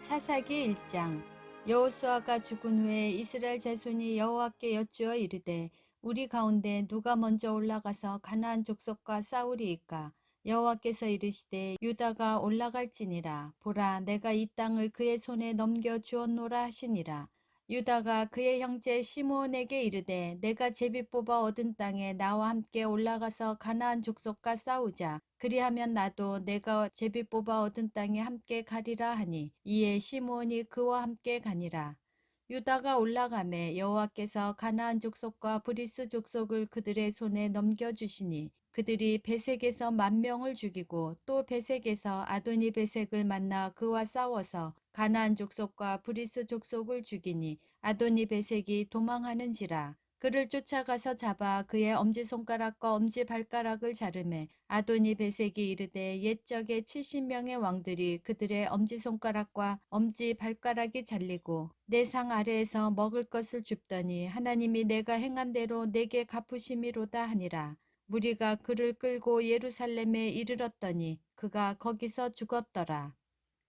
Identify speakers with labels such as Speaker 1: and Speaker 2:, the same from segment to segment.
Speaker 1: 사사기 1장. 여호수아가 죽은 후에 이스라엘 자손이 여호와께 여쭈어 이르되 우리 가운데 누가 먼저 올라가서 가나안 족속과 싸우리이까. 여호와께서 이르시되 유다가 올라갈지니라. 보라, 내가 이 땅을 그의 손에 넘겨 주었노라 하시니라. 유다가 그의 형제 시므온에게 이르되 내가 제비 뽑아 얻은 땅에 나와 함께 올라가서 가나안 족속과 싸우자. 그리하면 나도 내가 제비 뽑아 얻은 땅에 함께 가리라 하니, 이에 시므온이 그와 함께 가니라. 유다가 올라가매 여호와께서 가나안 족속과 브리스 족속을 그들의 손에 넘겨주시니, 그들이 베색에서 10,000명을 죽이고 또 베색에서 아도니 베색을 만나 그와 싸워서 가나안 족속과 브리스 족속을 죽이니 아도니 베색이 도망하는지라. 그를 쫓아가서 잡아 그의 엄지손가락과 엄지발가락을 자르매 아도니 베색이 이르되 옛적에 70명의 왕들이 그들의 엄지손가락과 엄지발가락이 잘리고 내 상 아래에서 먹을 것을 줍더니 하나님이 내가 행한 대로 내게 갚으심이로다 하니라. 무리가 그를 끌고 예루살렘에 이르렀더니 그가 거기서 죽었더라.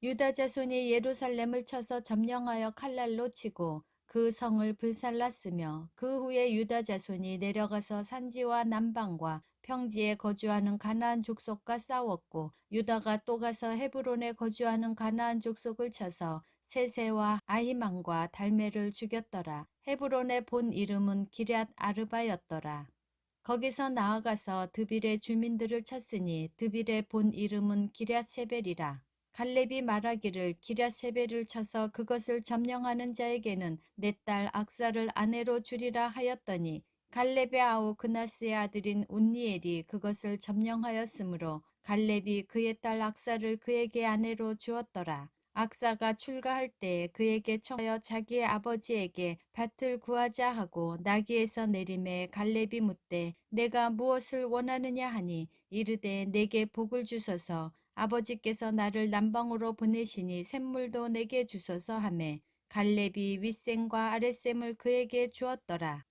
Speaker 1: 유다 자손이 예루살렘을 쳐서 점령하여 칼날로 치고 그 성을 불살랐으며, 그 후에 유다 자손이 내려가서 산지와 남방과 평지에 거주하는 가나안 족속과 싸웠고, 유다가 또 가서 헤브론에 거주하는 가나안 족속을 쳐서 세세와 아히만과 달메를 죽였더라. 헤브론의 본 이름은 기럇 아르바였더라. 거기서 나아가서 드빌의 주민들을 쳤으니 드빌의 본 이름은 기럇세벨이라. 갈렙이 말하기를 기럇세벨을 쳐서 그것을 점령하는 자에게는 내 딸 악사를 아내로 주리라 하였더니, 갈렙의 아우 그나스의 아들인 운니엘이 그것을 점령하였으므로 갈렙이 그의 딸 악사를 그에게 아내로 주었더라. 악사가 출가할 때 그에게 청하여 자기의 아버지에게 밭을 구하자 하고 나귀에서 내림에 갈렙이 묻되 내가 무엇을 원하느냐 하니, 이르되 내게 복을 주소서. 아버지께서 나를 남방으로 보내시니 샘물도 내게 주소서 하매 갈렙이 윗샘과 아랫샘을 그에게 주었더라.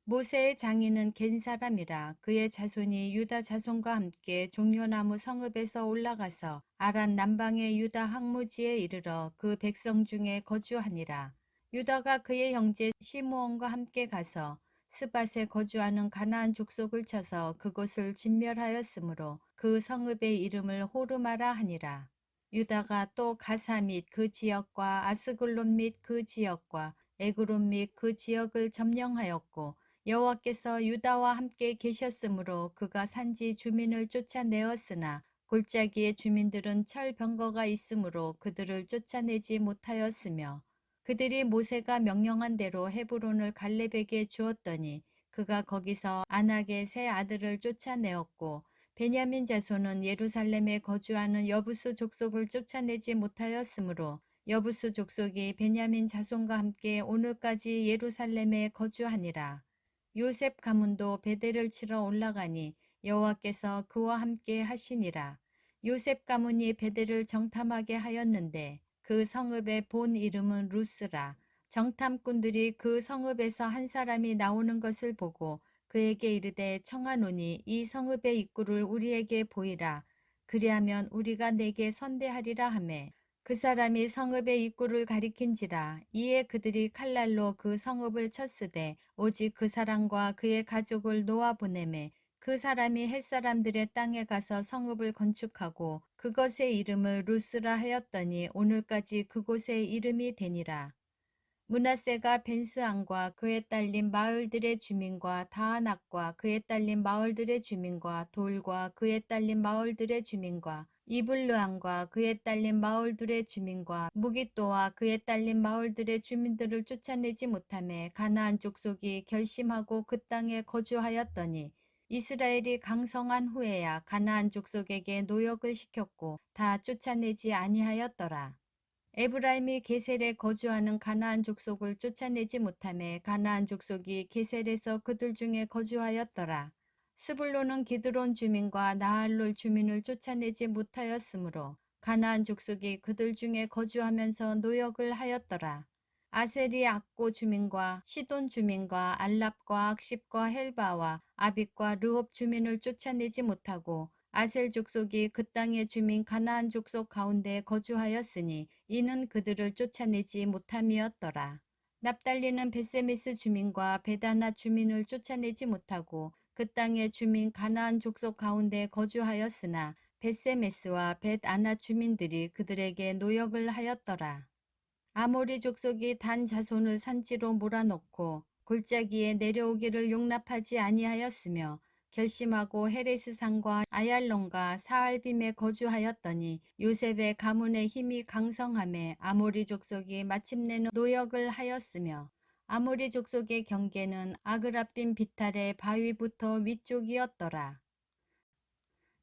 Speaker 1: 모세의 장인은 겐 사람이라. 그의 자손이 유다 자손과 함께 종려나무 성읍에서 올라가서 아란 남방의 유다 항무지에 이르러 그 백성 중에 거주하니라. 유다가 그의 형제 시므온과 함께 가서 스밧에 거주하는 가나안 족속을 쳐서 그곳을 진멸하였으므로 그 성읍의 이름을 호르마라 하니라. 유다가 또 가사 및 그 지역과 아스글론 및 그 지역과 에그론 및 그 지역을 점령하였고, 여호와께서 유다와 함께 계셨으므로 그가 산지 주민을 쫓아내었으나 골짜기의 주민들은 철병거가 있으므로 그들을 쫓아내지 못하였으며, 그들이 모세가 명령한 대로 헤브론을 갈렙에게 주었더니 그가 거기서 아낙의 세 아들을 쫓아내었고, 베냐민 자손은 예루살렘에 거주하는 여부수 족속을 쫓아내지 못하였으므로 여부수 족속이 베냐민 자손과 함께 오늘까지 예루살렘에 거주하니라. 요셉 가문도 베델을 치러 올라가니 여호와께서 그와 함께 하시니라. 요셉 가문이 베델을 정탐하게 하였는데 그 성읍의 본 이름은 루스라. 정탐꾼들이 그 성읍에서 한 사람이 나오는 것을 보고 그에게 이르되 청하노니 이 성읍의 입구를 우리에게 보이라. 그리하면 우리가 내게 선대하리라 하매 그 사람이 성읍의 입구를 가리킨지라. 이에 그들이 칼날로 그 성읍을 쳤으되 오직 그 사람과 그의 가족을 놓아보내매 그 사람이 햇사람들의 땅에 가서 성읍을 건축하고 그것의 이름을 루스라 하였더니 오늘까지 그곳의 이름이 되니라. 므낫세가 벤스안과 그에 딸린 마을들의 주민과 다하낙과 그에 딸린 마을들의 주민과 돌과 그에 딸린 마을들의 주민과 이블르안과 그에 딸린 마을들의 주민과 무깃도와 그에 딸린 마을들의 주민들을 쫓아내지 못하매 가나안 족속이 결심하고 그 땅에 거주하였더니, 이스라엘이 강성한 후에야 가나안 족속에게 노역을 시켰고 다 쫓아내지 아니하였더라. 에브라임이 게셀에 거주하는 가나안 족속을 쫓아내지 못하매 가나안 족속이 게셀에서 그들 중에 거주하였더라. 스불론은 기드론 주민과 나할롤 주민을 쫓아내지 못하였으므로 가나안 족속이 그들 중에 거주하면서 노역을 하였더라. 아셀이 악고 주민과 시돈 주민과 알랍과 악십과 헬바와 아빅과 르홉 주민을 쫓아내지 못하고 아셀 족속이 그 땅의 주민 가나안 족속 가운데 거주하였으니 이는 그들을 쫓아내지 못함이었더라. 납달리는 벳세메스 주민과 베다나 주민을 쫓아내지 못하고 그 땅의 주민 가나안 족속 가운데 거주하였으나 벳세메스와 벳아나 주민들이 그들에게 노역을 하였더라. 아모리 족속이 단 자손을 산지로 몰아넣고 골짜기에 내려오기를 용납하지 아니하였으며 결심하고 헤레스 산과 아얄론과 사알빔에 거주하였더니 요셉의 가문의 힘이 강성함에 아모리 족속이 마침내는 노역을 하였으며 아모리 족속의 경계는 아그라빔 비탈의 바위부터 위쪽이었더라.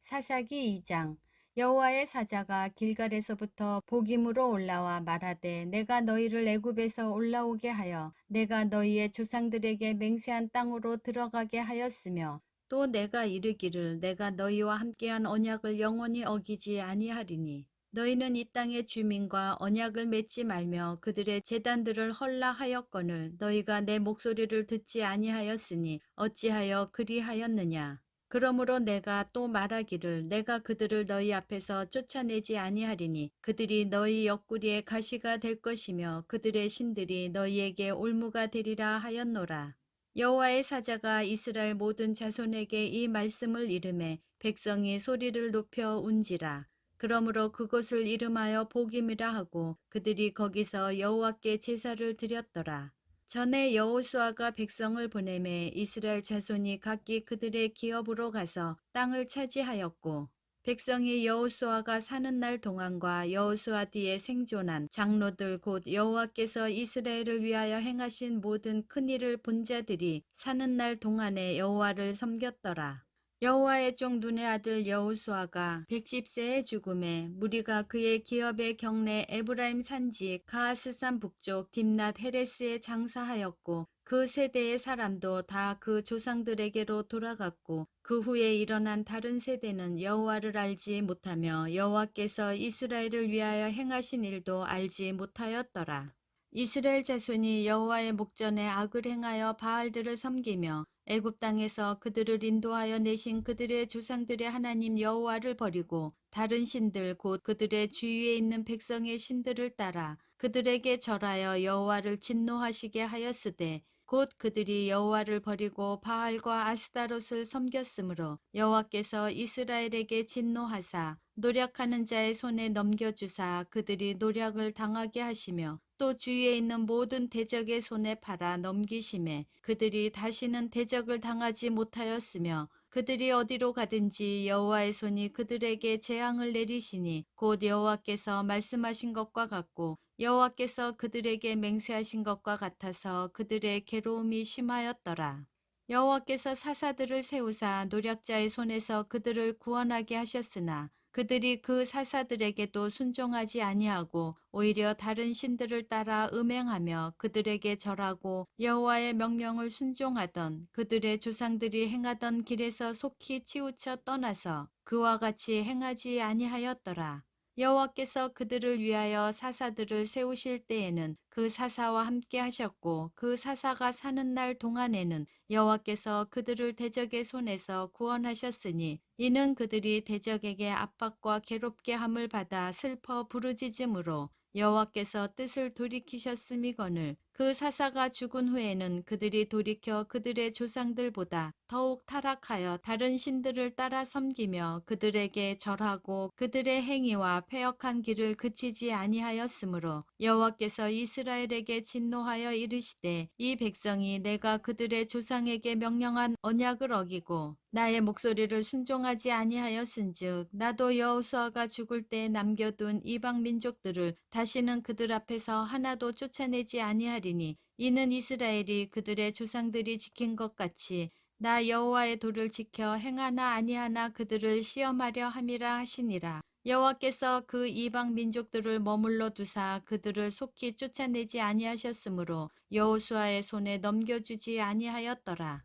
Speaker 1: 사사기 2장. 여호와의 사자가 길갈에서부터 복임으로 올라와 말하되 내가 너희를 애굽에서 올라오게 하여 내가 너희의 조상들에게 맹세한 땅으로 들어가게 하였으며 또 내가 이르기를 내가 너희와 함께한 언약을 영원히 어기지 아니하리니 너희는 이 땅의 주민과 언약을 맺지 말며 그들의 제단들을 헐라하였거늘 너희가 내 목소리를 듣지 아니하였으니 어찌하여 그리하였느냐. 그러므로 내가 또 말하기를 내가 그들을 너희 앞에서 쫓아내지 아니하리니 그들이 너희 옆구리에 가시가 될 것이며 그들의 신들이 너희에게 올무가 되리라 하였노라. 여호와의 사자가 이스라엘 모든 자손에게 이 말씀을 이르매 백성이 소리를 높여 운지라. 그러므로 그곳을 이름하여 복임이라 하고 그들이 거기서 여호와께 제사를 드렸더라. 전에 여호수아가 백성을 보내매 이스라엘 자손이 각기 그들의 기업으로 가서 땅을 차지하였고 백성이 여호수아가 사는 날 동안과 여호수아 뒤에 생존한 장로들 곧 여호와께서 이스라엘을 위하여 행하신 모든 큰 일을 본 자들이 사는 날 동안에 여호와를 섬겼더라. 여호와의 종 눈의 아들 여호수아가 110세에 죽음에 무리가 그의 기업의 경내 에브라임 산지 가하스산 북쪽 딥낫 헤레스에 장사하였고 그 세대의 사람도 다 그 조상들에게로 돌아갔고 그 후에 일어난 다른 세대는 여호와를 알지 못하며 여호와께서 이스라엘을 위하여 행하신 일도 알지 못하였더라. 이스라엘 자손이 여호와의 목전에 악을 행하여 바알들을 섬기며 애굽 땅에서 그들을 인도하여 내신 그들의 조상들의 하나님 여호와를 버리고 다른 신들 곧 그들의 주위에 있는 백성의 신들을 따라 그들에게 절하여 여호와를 진노하시게 하였으되 곧 그들이 여호와를 버리고 바알과 아스다롯을 섬겼으므로 여호와께서 이스라엘에게 진노하사 노력하는 자의 손에 넘겨주사 그들이 노력을 당하게 하시며 또 주위에 있는 모든 대적의 손에 팔아 넘기심에 그들이 다시는 대적을 당하지 못하였으며 그들이 어디로 가든지 여호와의 손이 그들에게 재앙을 내리시니 곧 여호와께서 말씀하신 것과 같고 여호와께서 그들에게 맹세하신 것과 같아서 그들의 괴로움이 심하였더라. 여호와께서 사사들을 세우사 노략자의 손에서 그들을 구원하게 하셨으나 그들이 그 사사들에게도 순종하지 아니하고 오히려 다른 신들을 따라 음행하며 그들에게 절하고 여호와의 명령을 순종하던 그들의 조상들이 행하던 길에서 속히 치우쳐 떠나서 그와 같이 행하지 아니하였더라. 여호와께서 그들을 위하여 사사들을 세우실 때에는 그 사사와 함께 하셨고 그 사사가 사는 날 동안에는 여호와께서 그들을 대적의 손에서 구원하셨으니 이는 그들이 대적에게 압박과 괴롭게 함을 받아 슬퍼 부르짖음으로 여호와께서 뜻을 돌이키셨음이거늘 그 사사가 죽은 후에는 그들이 돌이켜 그들의 조상들보다 더욱 타락하여 다른 신들을 따라 섬기며 그들에게 절하고 그들의 행위와 패역한 길을 그치지 아니하였으므로 여호와께서 이스라엘에게 진노하여 이르시되 이 백성이 내가 그들의 조상에게 명령한 언약을 어기고 나의 목소리를 순종하지 아니하였은즉 나도 여호수아가 죽을 때 남겨둔 이방 민족들을 다시는 그들 앞에서 하나도 쫓아내지 아니하리니 이는 이스라엘이 그들의 조상들이 지킨 것 같이 나 여호와의 도를 지켜 행하나 아니하나 그들을 시험하려 함이라 하시니라. 여호와께서 그 이방 민족들을 머물러 두사 그들을 속히 쫓아내지 아니하셨으므로 여호수아의 손에 넘겨주지 아니하였더라.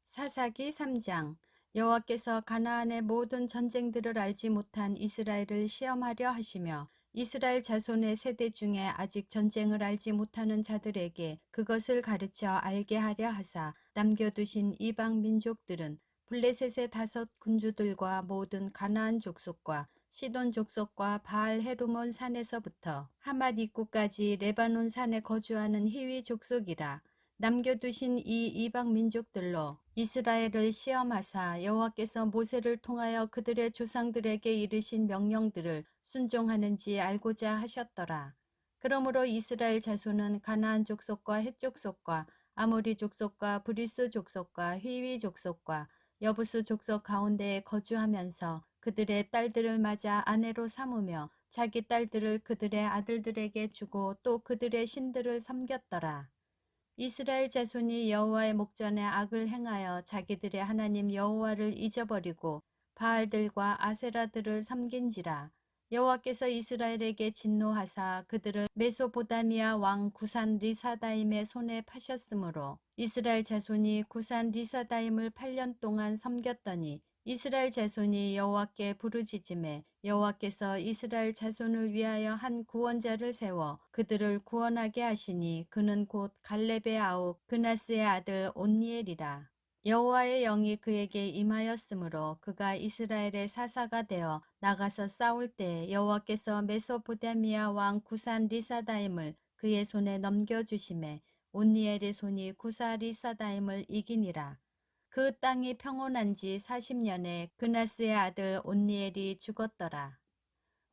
Speaker 1: 사사기 3장. 여호와께서 가나안의 모든 전쟁들을 알지 못한 이스라엘을 시험하려 하시며 이스라엘 자손의 세대 중에 아직 전쟁을 알지 못하는 자들에게 그것을 가르쳐 알게 하려 하사 남겨두신 이방 민족들은 블레셋의 5 군주들과 모든 가나안 족속과 시돈 족속과 바알 헤르몬 산에서부터 하맛 입구까지 레바논 산에 거주하는 히위 족속이라. 남겨두신 이 이방 민족들로 이스라엘을 시험하사 여호와께서 모세를 통하여 그들의 조상들에게 이르신 명령들을 순종하는지 알고자 하셨더라. 그러므로 이스라엘 자손은 가나안 족속과 헷 족속과 아모리 족속과 브리스 족속과 휘위 족속과 여부수 족속 가운데에 거주하면서 그들의 딸들을 맞아 아내로 삼으며 자기 딸들을 그들의 아들들에게 주고 또 그들의 신들을 섬겼더라. 이스라엘 자손이 여호와의 목전에 악을 행하여 자기들의 하나님 여호와를 잊어버리고 바알들과 아세라들을 섬긴지라. 여호와께서 이스라엘에게 진노하사 그들을 메소포다미아 왕 구산 리사다임의 손에 파셨으므로 이스라엘 자손이 구산 리사다임을 8년 동안 섬겼더니 이스라엘 자손이 여호와께 부르짖음에 여호와께서 이스라엘 자손을 위하여 한 구원자를 세워 그들을 구원하게 하시니 그는 곧 갈렙의 아우 그나스의 아들 온니엘이라. 여호와의 영이 그에게 임하였으므로 그가 이스라엘의 사사가 되어 나가서 싸울 때 여호와께서 메소포타미아 왕 구산 리사다임을 그의 손에 넘겨주심에 온니엘의 손이 구사 리사다임을 이기니라. 그 땅이 평온한 지 40년에 그나스의 아들 온니엘이 죽었더라.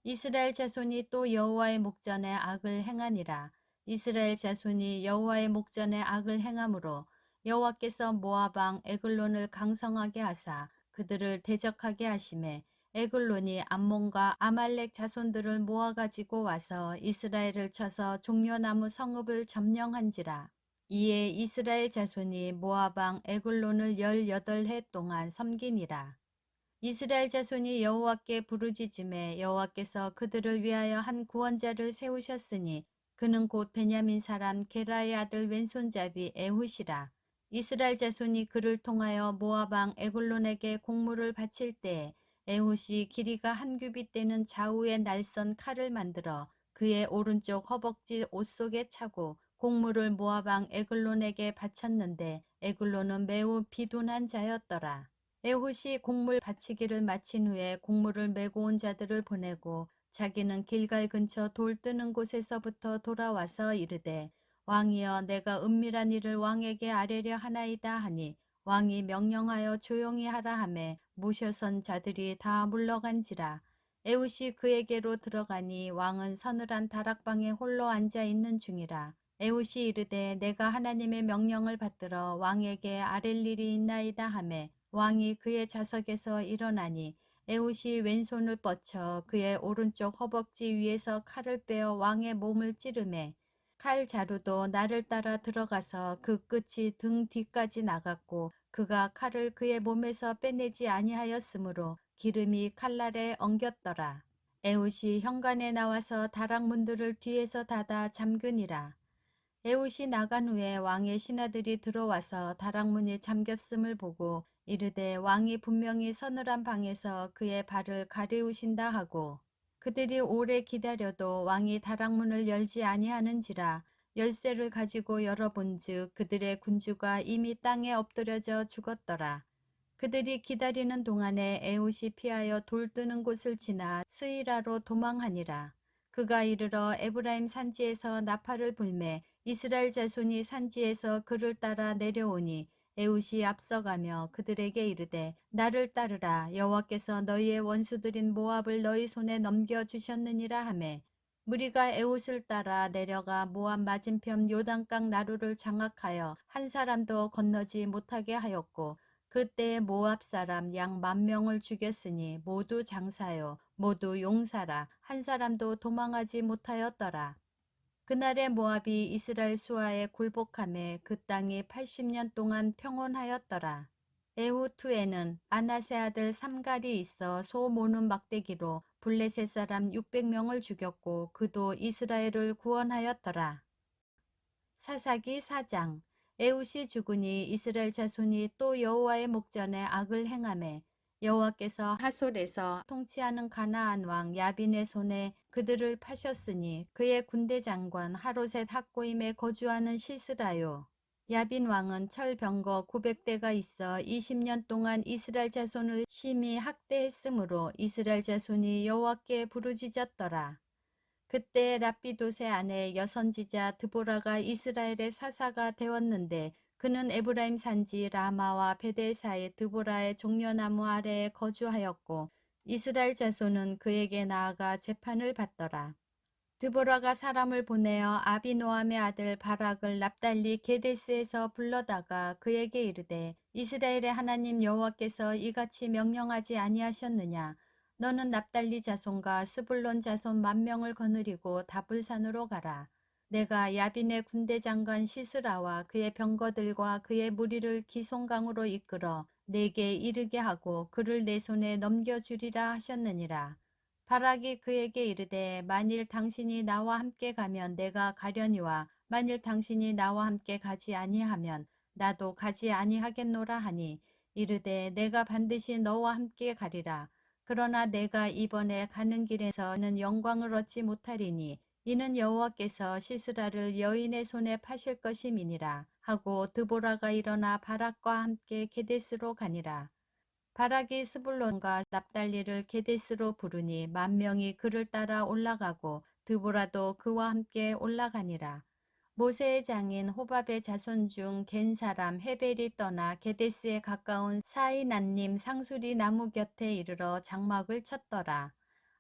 Speaker 1: 이스라엘 자손이 또 여호와의 목전에 악을 행하니라. 이스라엘 자손이 여호와의 목전에 악을 행함으로 여호와께서 모압 왕 에글론을 강성하게 하사 그들을 대적하게 하심에 에글론이 암몬과 아말렉 자손들을 모아가지고 와서 이스라엘을 쳐서 종려나무 성읍을 점령한지라. 이에 이스라엘 자손이 모압 왕 에글론을 18해 동안 섬기니라. 이스라엘 자손이 여호와께 부르짖음에 여호와께서 그들을 위하여 한 구원자를 세우셨으니 그는 곧 베냐민 사람 게라의 아들 왼손잡이 에훗이라. 이스라엘 자손이 그를 통하여 모압 왕 에글론에게 공물을 바칠 때에 에훗이 길이가 한 규빗 되는 좌우의 날선 칼을 만들어 그의 오른쪽 허벅지 옷 속에 차고 공물을 모압 왕 에글론에게 바쳤는데 에글론은 매우 비둔한 자였더라. 에훗이 곡물 바치기를 마친 후에 곡물을 메고 온 자들을 보내고 자기는 길갈 근처 돌 뜨는 곳에서부터 돌아와서 이르되 왕이여 내가 은밀한 일을 왕에게 아뢰려 하나이다 하니 왕이 명령하여 조용히 하라 하매 모셔선 자들이 다 물러간지라. 에훗이 그에게로 들어가니 왕은 서늘한 다락방에 홀로 앉아 있는 중이라. 에훗이 이르되 내가 하나님의 명령을 받들어 왕에게 아랠 일이 있나이다 하매 왕이 그의 좌석에서 일어나니 에훗이 왼손을 뻗쳐 그의 오른쪽 허벅지 위에서 칼을 빼어 왕의 몸을 찌르매 칼 자루도 나를 따라 들어가서 그 끝이 등 뒤까지 나갔고 그가 칼을 그의 몸에서 빼내지 아니하였으므로 기름이 칼날에 엉겼더라. 에훗이 현관에 나와서 다락문들을 뒤에서 닫아 잠그니라. 에훗이 나간 후에 왕의 신하들이 들어와서 다락문이 잠겼음을 보고 이르되 왕이 분명히 서늘한 방에서 그의 발을 가리우신다 하고 그들이 오래 기다려도 왕이 다락문을 열지 아니하는지라. 열쇠를 가지고 열어본즉 그들의 군주가 이미 땅에 엎드려져 죽었더라. 그들이 기다리는 동안에 에훗이 피하여 돌 뜨는 곳을 지나 스이라로 도망하니라. 그가 이르러 에브라임 산지에서 나팔을 불매 이스라엘 자손이 산지에서 그를 따라 내려오니 에훗이 앞서가며 그들에게 이르되 나를 따르라. 여호와께서 너희의 원수들인 모압을 너희 손에 넘겨주셨느니라 하매 무리가 에훗을 따라 내려가 모압 맞은편 요단강 나루를 장악하여 한 사람도 건너지 못하게 하였고 그때에 모압 사람 양 10,000명을 죽였으니 모두 장사요 모두 용사라. 한 사람도 도망하지 못하였더라. 그날에 모압이 이스라엘 수하에 굴복하매 그 땅이 80년 동안 평온하였더라. 에훗 후에는 아나세 아들 삼갈이 있어 소 모는 막대기로 블레셋 사람 600명을 죽였고 그도 이스라엘을 구원하였더라. 사사기 4장. 에훗이 죽으니 이스라엘 자손이 또 여호와의 목전에 악을 행하매 여호와께서 하솔에서 통치하는 가나안 왕 야빈의 손에 그들을 파셨으니 그의 군대 장관 하로셋 학고임에 거주하는 시스라요. 야빈 왕은 철병거 900대가 있어 20년 동안 이스라엘 자손을 심히 학대했으므로 이스라엘 자손이 여호와께 부르짖었더라. 그때 랍비돗의 아내 여선지자 드보라가 이스라엘의 사사가 되었는데 그는 에브라임 산지 라마와 베델 사이 드보라의 종려나무 아래에 거주하였고 이스라엘 자손은 그에게 나아가 재판을 받더라. 드보라가 사람을 보내어 아비노함의 아들 바락을 납달리 게데스에서 불러다가 그에게 이르되 이스라엘의 하나님 여호와께서 이같이 명령하지 아니하셨느냐. 너는 납달리 자손과 스불론 자손 10,000명을 거느리고 다불산으로 가라. 내가 야빈의 군대 장관 시스라와 그의 병거들과 그의 무리를 기송강으로 이끌어 내게 이르게 하고 그를 내 손에 넘겨주리라 하셨느니라. 바락이 그에게 이르되 만일 당신이 나와 함께 가면 내가 가려니와 만일 당신이 나와 함께 가지 아니하면 나도 가지 아니하겠노라 하니 이르되 내가 반드시 너와 함께 가리라. 그러나 내가 이번에 가는 길에서는 영광을 얻지 못하리니 이는 여호와께서 시스라를 여인의 손에 파실 것임이니라 하고 드보라가 일어나 바락과 함께 게데스로 가니라. 바락이 스불론과 납달리를 게데스로 부르니 10,000명이 그를 따라 올라가고 드보라도 그와 함께 올라가니라. 모세의 장인 호밥의 자손 중 겐 사람 헤벨이 떠나 게데스에 가까운 사이난님 상수리 나무 곁에 이르러 장막을 쳤더라.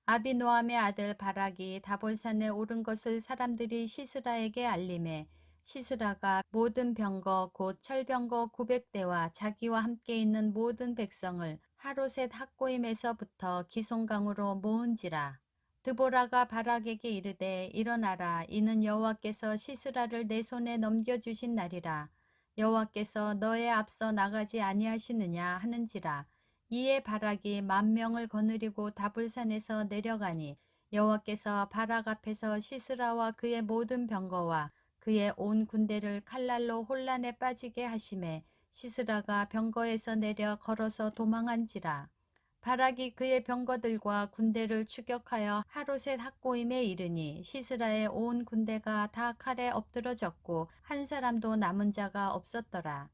Speaker 1: 아비노함의 아들 바락이 다볼산에 오른 것을 사람들이 시스라에게 알림해 시스라가 모든 병거 곧 철병거 900대와 자기와 함께 있는 모든 백성을 하로셋 학고임에서부터 기송강으로 모은지라. 드보라가 바락에게 이르되 일어나라. 이는 여호와께서 시스라를 내 손에 넘겨주신 날이라. 여호와께서 너의 앞서 나가지 아니하시느냐 하는지라. 이에 바락이 10,000명을 거느리고 다불산에서 내려가니 여호와께서 바락 앞에서 시스라와 그의 모든 병거와 그의 온 군대를 칼날로 혼란에 빠지게 하심에 시스라가 병거에서 내려 걸어서 도망한지라. 바락이 그의 병거들과 군대를 추격하여 하로셋 학고임에 이르니 시스라의 온 군대가 다 칼에 엎드러졌고 한 사람도 남은 자가 없었더라.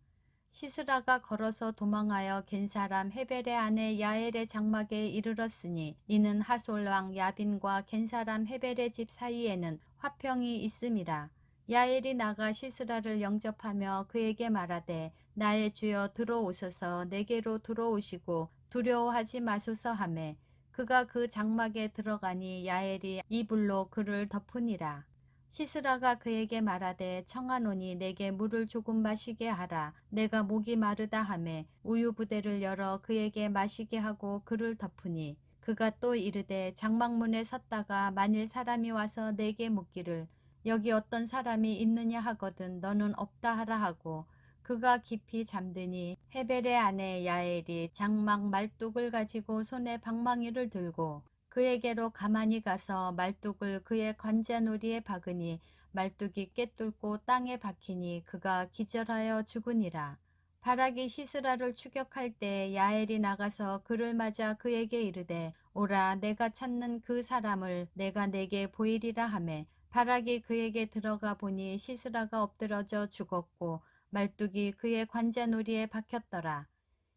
Speaker 1: 시스라가 걸어서 도망하여 겐 사람 헤벨의 아내 야엘의 장막에 이르렀으니 이는 하솔 왕 야빈과 겐 사람 헤벨의 집 사이에는 화평이 있음이라. 야엘이 나가 시스라를 영접하며 그에게 말하되 나의 주여 들어오소서. 내게로 들어오시고 두려워하지 마소서 하매 그가 그 장막에 들어가니 야엘이 이불로 그를 덮으니라. 시스라가 그에게 말하되 청하노니 내게 물을 조금 마시게 하라. 내가 목이 마르다 하매 우유 부대를 열어 그에게 마시게 하고 그를 덮으니 그가 또 이르되 장막문에 섰다가 만일 사람이 와서 내게 묻기를 여기 어떤 사람이 있느냐 하거든 너는 없다 하라 하고 그가 깊이 잠드니 헤벨의 아내 야엘이 장막 말뚝을 가지고 손에 방망이를 들고 그에게로 가만히 가서 말뚝을 그의 관자놀이에 박으니 말뚝이 꿰뚫고 땅에 박히니 그가 기절하여 죽으니라. 바락이 시스라를 추격할 때 야엘이 나가서 그를 맞아 그에게 이르되 오라 내가 찾는 그 사람을 내가 내게 보이리라 하매 바락이 그에게 들어가 보니 시스라가 엎드러져 죽었고 말뚝이 그의 관자놀이에 박혔더라.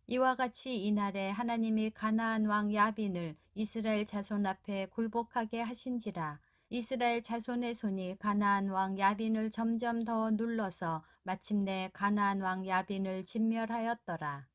Speaker 1: 이와 같이 이날에 하나님이 가나안 왕 야빈을 이스라엘 자손 앞에 굴복하게 하신지라. 이스라엘 자손의 손이 가나안 왕 야빈을 점점 더 눌러서 마침내 가나안 왕 야빈을 진멸하였더라.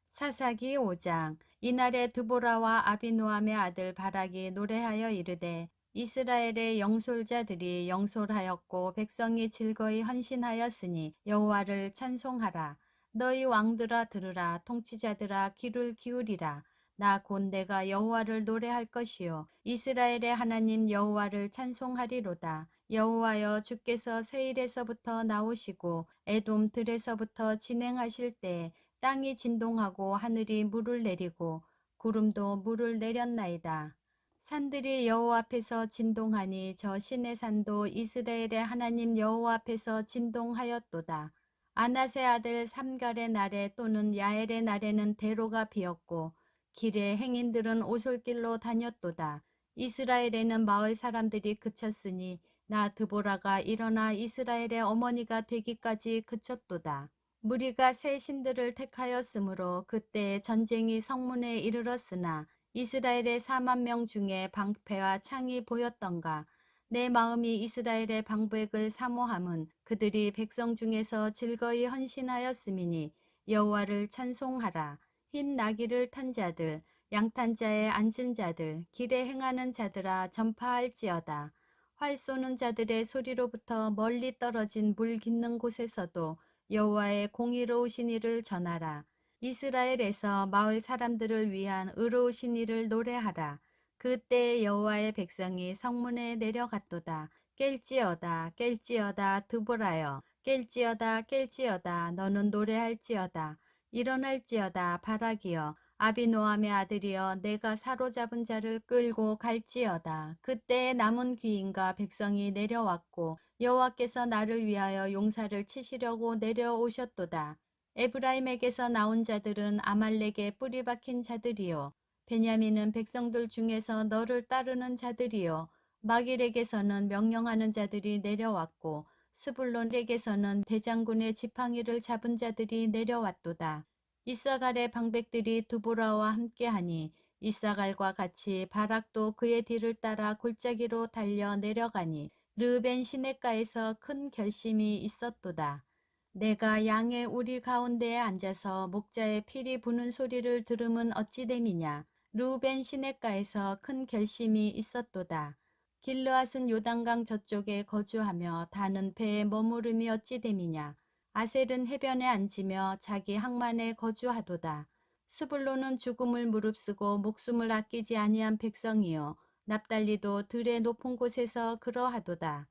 Speaker 1: 사사기 5장. 이날에 드보라와 아비노함의 아들 바락이 노래하여 이르되 이스라엘의 영솔자들이 영솔하였고 백성이 즐거이 헌신하였으니 여호와를 찬송하라. 너희 왕들아 들으라. 통치자들아 귀를 기울이라. 나 곧 내가 여호와를 노래할 것이요 이스라엘의 하나님 여호와를 찬송하리로다. 여호와여 주께서 세일에서부터 나오시고 에돔 들에서부터 진행하실 때 땅이 진동하고 하늘이 물을 내리고 구름도 물을 내렸나이다. 산들이 여호와 앞에서 진동하니 저 신의 산도 이스라엘의 하나님 여호와 앞에서 진동하였도다. 아낫의 아들 삼갈의 날에 또는 야엘의 날에는 대로가 비었고 길에 행인들은 오솔길로 다녔도다. 이스라엘에는 마을 사람들이 그쳤으니 나 드보라가 일어나 이스라엘의 어머니가 되기까지 그쳤도다. 무리가 새 신들을 택하였으므로 그때 전쟁이 성문에 이르렀으나 이스라엘의 4만 명 중에 방패와 창이 보였던가. 내 마음이 이스라엘의 방백을 사모함은 그들이 백성 중에서 즐거이 헌신하였음이니 여호와를 찬송하라. 흰 나귀를 탄 자들, 양탄자에 앉은 자들, 길에 행하는 자들아 전파할지어다. 활 쏘는 자들의 소리로부터 멀리 떨어진 물 깃는 곳에서도 여호와의 공의로우신 일을 전하라. 이스라엘에서 마을 사람들을 위한 의로우신 일을 노래하라. 그때 여호와의 백성이 성문에 내려갔도다. 깰지어다 깰지어다 드보라여, 깰지어다 깰지어다 너는 노래할지어다. 일어날지어다 바라기여, 아비노함의 아들이여, 내가 사로잡은 자를 끌고 갈지어다. 그때 남은 귀인과 백성이 내려왔고 여호와께서 나를 위하여 용사를 치시려고 내려오셨도다. 에브라임에게서 나온 자들은 아말렉에 뿌리 박힌 자들이요, 베냐민은 백성들 중에서 너를 따르는 자들이요, 마길에게서는 명령하는 자들이 내려왔고 스불론에게서는 대장군의 지팡이를 잡은 자들이 내려왔도다. 이사갈의 방백들이 드보라와 함께하니 이사갈과 같이 바락도 그의 뒤를 따라 골짜기로 달려 내려가니 르벤 시냇가에서 큰 결심이 있었도다. 내가 양의 우리 가운데에 앉아서 목자의 피리 부는 소리를 들음은 어찌 됨이냐. 르벤 시냇가에서 큰 결심이 있었도다. 길르앗은 요단강 저쪽에 거주하며 다는 배에 머무름이 어찌 됨이냐. 아셀은 해변에 앉으며 자기 항만에 거주하도다. 스불론은 죽음을 무릅쓰고 목숨을 아끼지 아니한 백성이요, 납달리도 들의 높은 곳에서 그러하도다.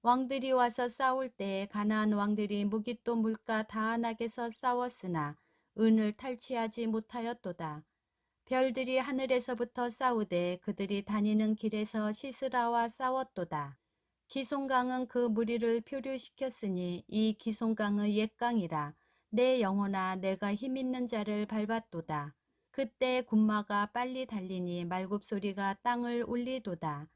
Speaker 1: 왕들이 와서 싸울 때에 가나안 왕들이 무깃도 물가 다한악에서 싸웠으나 은을 탈취하지 못하였도다. 별들이 하늘에서부터 싸우되 그들이 다니는 길에서 시스라와 싸웠도다. 기송강은 그 무리를 표류시켰으니 이 기송강의 옛강이라. 내 영혼아, 내가 힘있는 자를 밟았도다. 그때 군마가 빨리 달리니 말굽소리가 땅을 울리도다.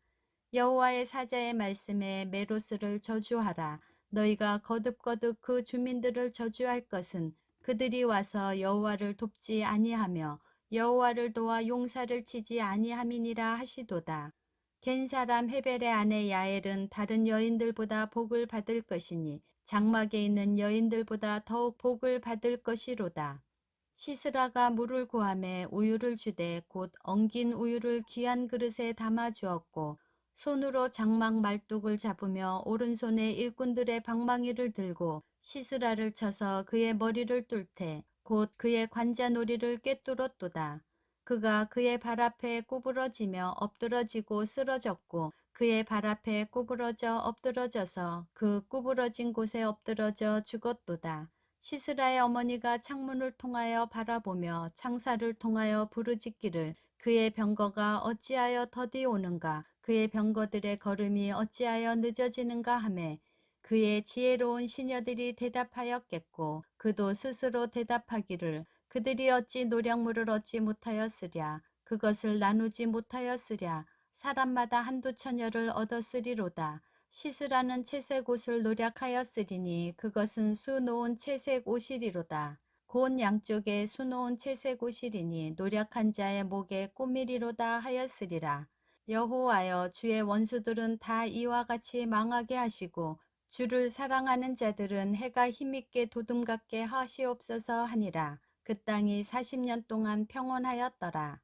Speaker 1: 여호와의 사자의 말씀에 메로스를 저주하라. 너희가 거듭거듭 그 주민들을 저주할 것은 그들이 와서 여호와를 돕지 아니하며 여호와를 도와 용사를 치지 아니함이니라 하시도다. 겐 사람 헤벨의 아내 야엘은 다른 여인들보다 복을 받을 것이니 장막에 있는 여인들보다 더욱 복을 받을 것이로다. 시스라가 물을 구하매 우유를 주되 곧 엉긴 우유를 귀한 그릇에 담아 주었고 손으로 장막 말뚝을 잡으며 오른손에 일꾼들의 방망이를 들고 시스라를 쳐서 그의 머리를 뚫되 곧 그의 관자놀이를 꿰뚫었도다. 그가 그의 발 앞에 구부러지며 엎드러지고 쓰러졌고 그의 발 앞에 구부러져 엎드러져서 그 구부러진 곳에 엎드러져 죽었도다. 시스라의 어머니가 창문을 통하여 바라보며 창살을 통하여 부르짖기를 그의 병거가 어찌하여 더디 오는가, 그의 병거들의 걸음이 어찌하여 늦어지는가 하매 그의 지혜로운 시녀들이 대답하였겠고 그도 스스로 대답하기를 그들이 어찌 노량물을 얻지 못하였으랴, 그것을 나누지 못하였으랴, 사람마다 한두 처녀를 얻었으리로다. 시스라는 채색 옷을 노략하였으리니 그것은 수놓은 채색 옷이리로다. 곧 양쪽에 수놓은 채색 옷이리니 노략한 자의 목에 꼬미리로다 하였으리라. 여호와여, 주의 원수들은 다 이와 같이 망하게 하시고 주를 사랑하는 자들은 해가 힘있게 도둠 같게 하시옵소서 하니라. 그 땅이 40년 동안 평온하였더라.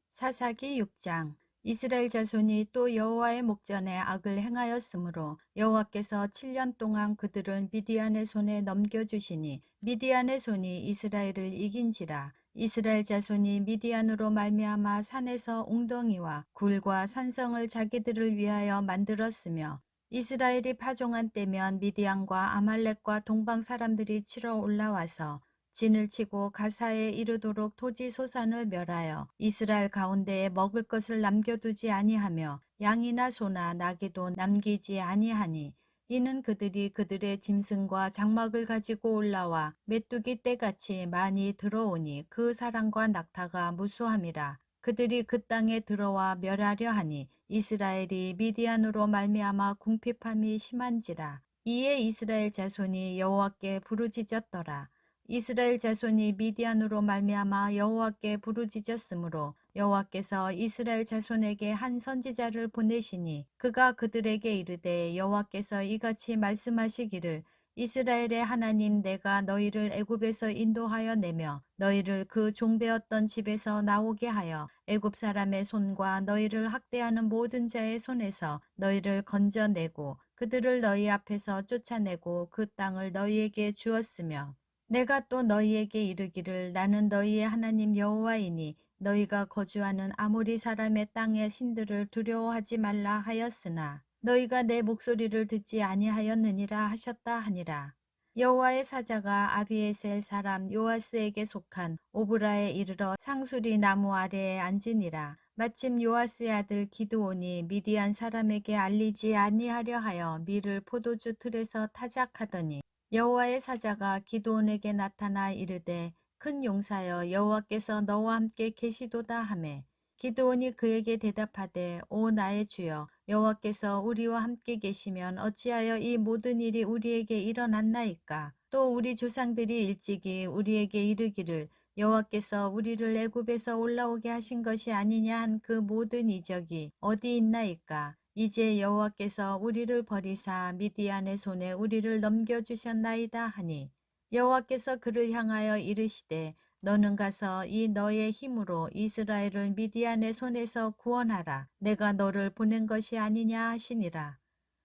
Speaker 1: 사사기 6장. 이스라엘 자손이 또 여호와의 목전에 악을 행하였으므로 여호와께서 7년 동안 그들을 미디안의 손에 넘겨주시니 미디안의 손이 이스라엘을 이긴지라. 이스라엘 자손이 미디안으로 말미암아 산에서 웅덩이와 굴과 산성을 자기들을 위하여 만들었으며 이스라엘이 파종한 때면 미디안과 아말렉과 동방 사람들이 치러 올라와서 진을 치고 가사에 이르도록 토지 소산을 멸하여 이스라엘 가운데에 먹을 것을 남겨두지 아니하며 양이나 소나 나귀도 남기지 아니하니 이는 그들이 그들의 짐승과 장막을 가지고 올라와 메뚜기 떼같이 많이 들어오니 그 사랑과 낙타가 무수함이라. 그들이 그 땅에 들어와 멸하려 하니 이스라엘이 미디안으로 말미암아 궁핍함이 심한지라. 이에 이스라엘 자손이 여호와께 부르짖었더라. 이스라엘 자손이 미디안으로 말미암아 여호와께 부르짖었으므로 여호와께서 이스라엘 자손에게 한 선지자를 보내시니 그가 그들에게 이르되 여호와께서 이같이 말씀하시기를 이스라엘의 하나님 내가 너희를 애굽에서 인도하여 내며 너희를 그 종되었던 집에서 나오게 하여 애굽 사람의 손과 너희를 학대하는 모든 자의 손에서 너희를 건져내고 그들을 너희 앞에서 쫓아내고 그 땅을 너희에게 주었으며 내가 또 너희에게 이르기를 나는 너희의 하나님 여호와이니 너희가 거주하는 아모리 사람의 땅의 신들을 두려워하지 말라 하였으나 너희가 내 목소리를 듣지 아니하였느니라 하셨다 하니라. 여호와의 사자가 아비에셀 사람 요아스에게 속한 오브라에 이르러 상수리 나무 아래에 앉으니라. 마침 요아스의 아들 기드온이 미디안 사람에게 알리지 아니하려 하여 밀을 포도주 틀에서 타작하더니 여호와의 사자가 기드온에게 나타나 이르되 큰 용사여 여호와께서 너와 함께 계시도다 하매 기드온이 그에게 대답하되 오 나의 주여 여호와께서 우리와 함께 계시면 어찌하여 이 모든 일이 우리에게 일어났나이까. 또 우리 조상들이 일찍이 우리에게 이르기를 여호와께서 우리를 애굽에서 올라오게 하신 것이 아니냐 한 그 모든 이적이 어디 있나이까. 이제 여호와께서 우리를 버리사 미디안의 손에 우리를 넘겨주셨나이다 하니 여호와께서 그를 향하여 이르시되 너는 가서 이 너의 힘으로 이스라엘을 미디안의 손에서 구원하라. 내가 너를 보낸 것이 아니냐 하시니라.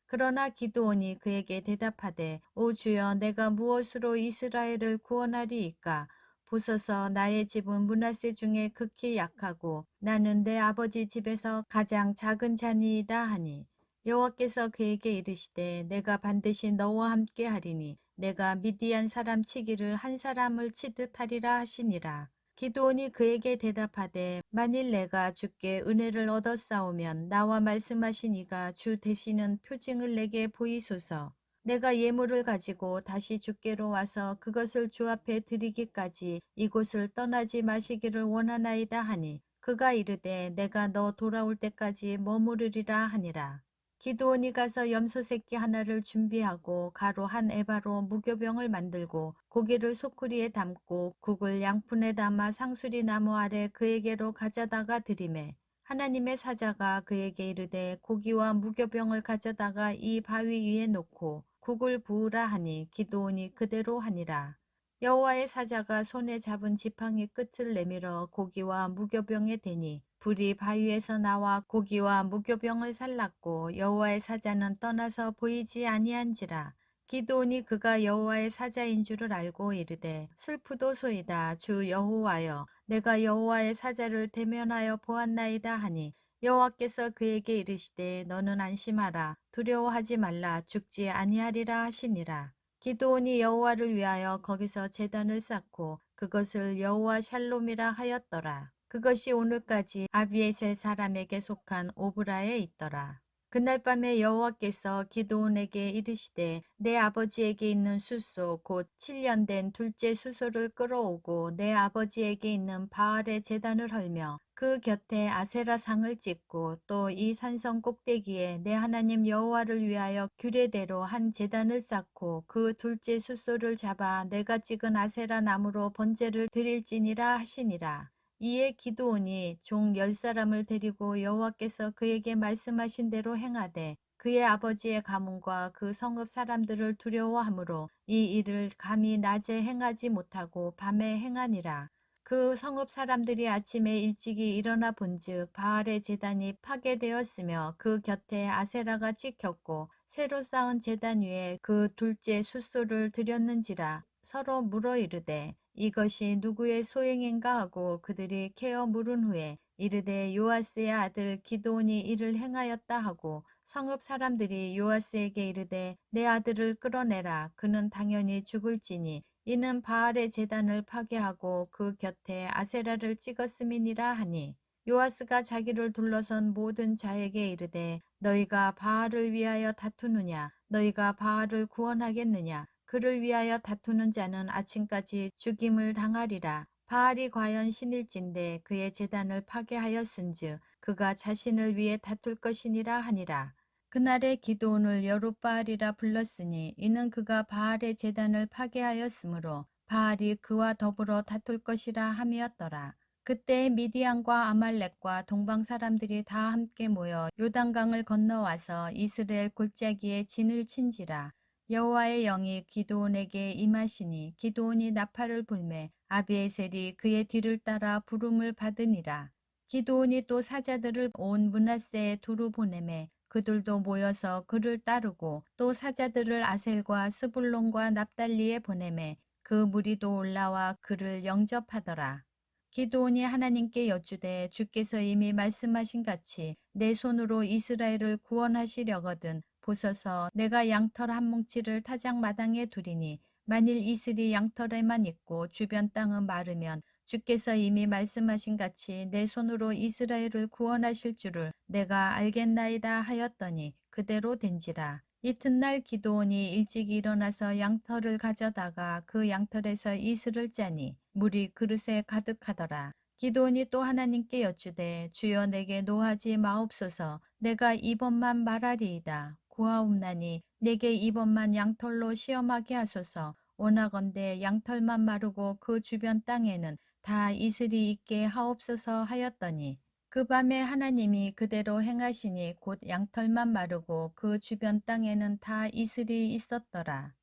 Speaker 1: 그러나 기드온이 그에게 대답하되 오 주여 내가 무엇으로 이스라엘을 구원하리이까. 보소서 나의 집은 므낫세 중에 극히 약하고 나는 내 아버지 집에서 가장 작은 자니이다 하니 여호와께서 그에게 이르시되 내가 반드시 너와 함께 하리니 내가 미디안 사람 치기를 한 사람을 치듯 하리라 하시니라. 기드온이 그에게 대답하되 만일 내가 주께 은혜를 얻었사오면 나와 말씀하신 이가 주 되시는 표징을 내게 보이소서. 내가 예물을 가지고 다시 주께로 와서 그것을 주 앞에 드리기까지 이곳을 떠나지 마시기를 원하나이다 하니 그가 이르되 내가 너 돌아올 때까지 머무르리라 하니라. 기드온이 가서 염소 새끼 하나를 준비하고 가루 한 에바로 무교병을 만들고 고기를 소쿠리에 담고 국을 양푼에 담아 상수리 나무 아래 그에게로 가져다가 드리매 하나님의 사자가 그에게 이르되 고기와 무교병을 가져다가 이 바위 위에 놓고 국을 부으라 하니 기드온이 그대로 하니라. 여호와의 사자가 손에 잡은 지팡이 끝을 내밀어 고기와 무교병에 대니 불이 바위에서 나와 고기와 무교병을 살랐고 여호와의 사자는 떠나서 보이지 아니한지라. 기드온이 그가 여호와의 사자인 줄을 알고 이르되 슬프도소이다 주 여호와여 내가 여호와의 사자를 대면하여 보았나이다 하니 여호와께서 그에게 이르시되 너는 안심하라 두려워하지 말라 죽지 아니하리라 하시니라. 기드온이 여호와를 위하여 거기서 제단을 쌓고 그것을 여호와 샬롬이라 하였더라. 그것이 오늘까지 아비에셀 사람에게 속한 오브라에 있더라. 그날 밤에 여호와께서 기드온에게 이르시되 내 아버지에게 있는 숫소 곧 7년 된 둘째 수소를 끌어오고 내 아버지에게 있는 바알의 제단을 헐며 그 곁에 아세라 상을 찍고 또 이 산성 꼭대기에 내 하나님 여호와를 위하여 규례대로 한 제단을 쌓고 그 둘째 숫소를 잡아 내가 찍은 아세라 나무로 번제를 드릴지니라 하시니라. 이에 기드온이 종 10사람을 데리고 여호와께서 그에게 말씀하신 대로 행하되 그의 아버지의 가문과 그 성읍 사람들을 두려워하므로 이 일을 감히 낮에 행하지 못하고 밤에 행하니라. 그 성읍 사람들이 아침에 일찍이 일어나 본즉 바알의 제단이 파괴되었으며 그 곁에 아세라가 찍혔고 새로 쌓은 제단 위에 그 둘째 숫소를 드렸는지라. 서로 물어 이르되 이것이 누구의 소행인가 하고 그들이 캐어 물은 후에 이르되 요아스의 아들 기드온이 이를 행하였다 하고 성읍 사람들이 요아스에게 이르되 내 아들을 끌어내라 그는 당연히 죽을지니 이는 바알의 제단을 파괴하고 그 곁에 아세라를 찍었음이니라 하니 요아스가 자기를 둘러선 모든 자에게 이르되 너희가 바알을 위하여 다투느냐 너희가 바알을 구원하겠느냐 그를 위하여 다투는 자는 아침까지 죽임을 당하리라. 바알이 과연 신일진데 그의 제단을 파괴하였은즉 그가 자신을 위해 다툴 것이니라 하니라. 그날에 기드온을 여룻바알이라 불렀으니 이는 그가 바알의 제단을 파괴하였으므로 바알이 그와 더불어 다툴 것이라 함이었더라. 그때 미디안과 아말렉과 동방 사람들이 다 함께 모여 요단강을 건너와서 이스라엘 골짜기에 진을 친지라. 여호와의 영이 기드온에게 임하시니 기드온이 나팔을 불매 아비에셀이 그의 뒤를 따라 부름을 받으니라. 기드온이 또 사자들을 온 므낫세에 두루 보내매 그들도 모여서 그를 따르고 또 사자들을 아셀과 스불론과 납달리에 보내매 그 무리도 올라와 그를 영접하더라. 기드온이 하나님께 여쭈되 주께서 이미 말씀하신 같이 내 손으로 이스라엘을 구원하시려거든 보소서 내가 양털 한 뭉치를 타작마당에 두리니 만일 이슬이 양털에만 있고 주변 땅은 마르면 주께서 이미 말씀하신 같이 내 손으로 이스라엘을 구원하실 줄을 내가 알겠나이다 하였더니 그대로 된지라. 이튿날 기드온이 일찍 일어나서 양털을 가져다가 그 양털에서 이슬을 짜니 물이 그릇에 가득하더라. 기드온이 또 하나님께 여쭈되 주여 내게 노하지 마옵소서 내가 이번만 말하리이다. 구하옵나니 내게 이번만 양털로 시험하게 하소서. 원하건대 양털만 마르고 그 주변 땅에는 다 이슬이 있게 하옵소서 하였더니 그 밤에 하나님이 그대로 행하시니 곧 양털만 마르고 그 주변 땅에는 다 이슬이 있었더라.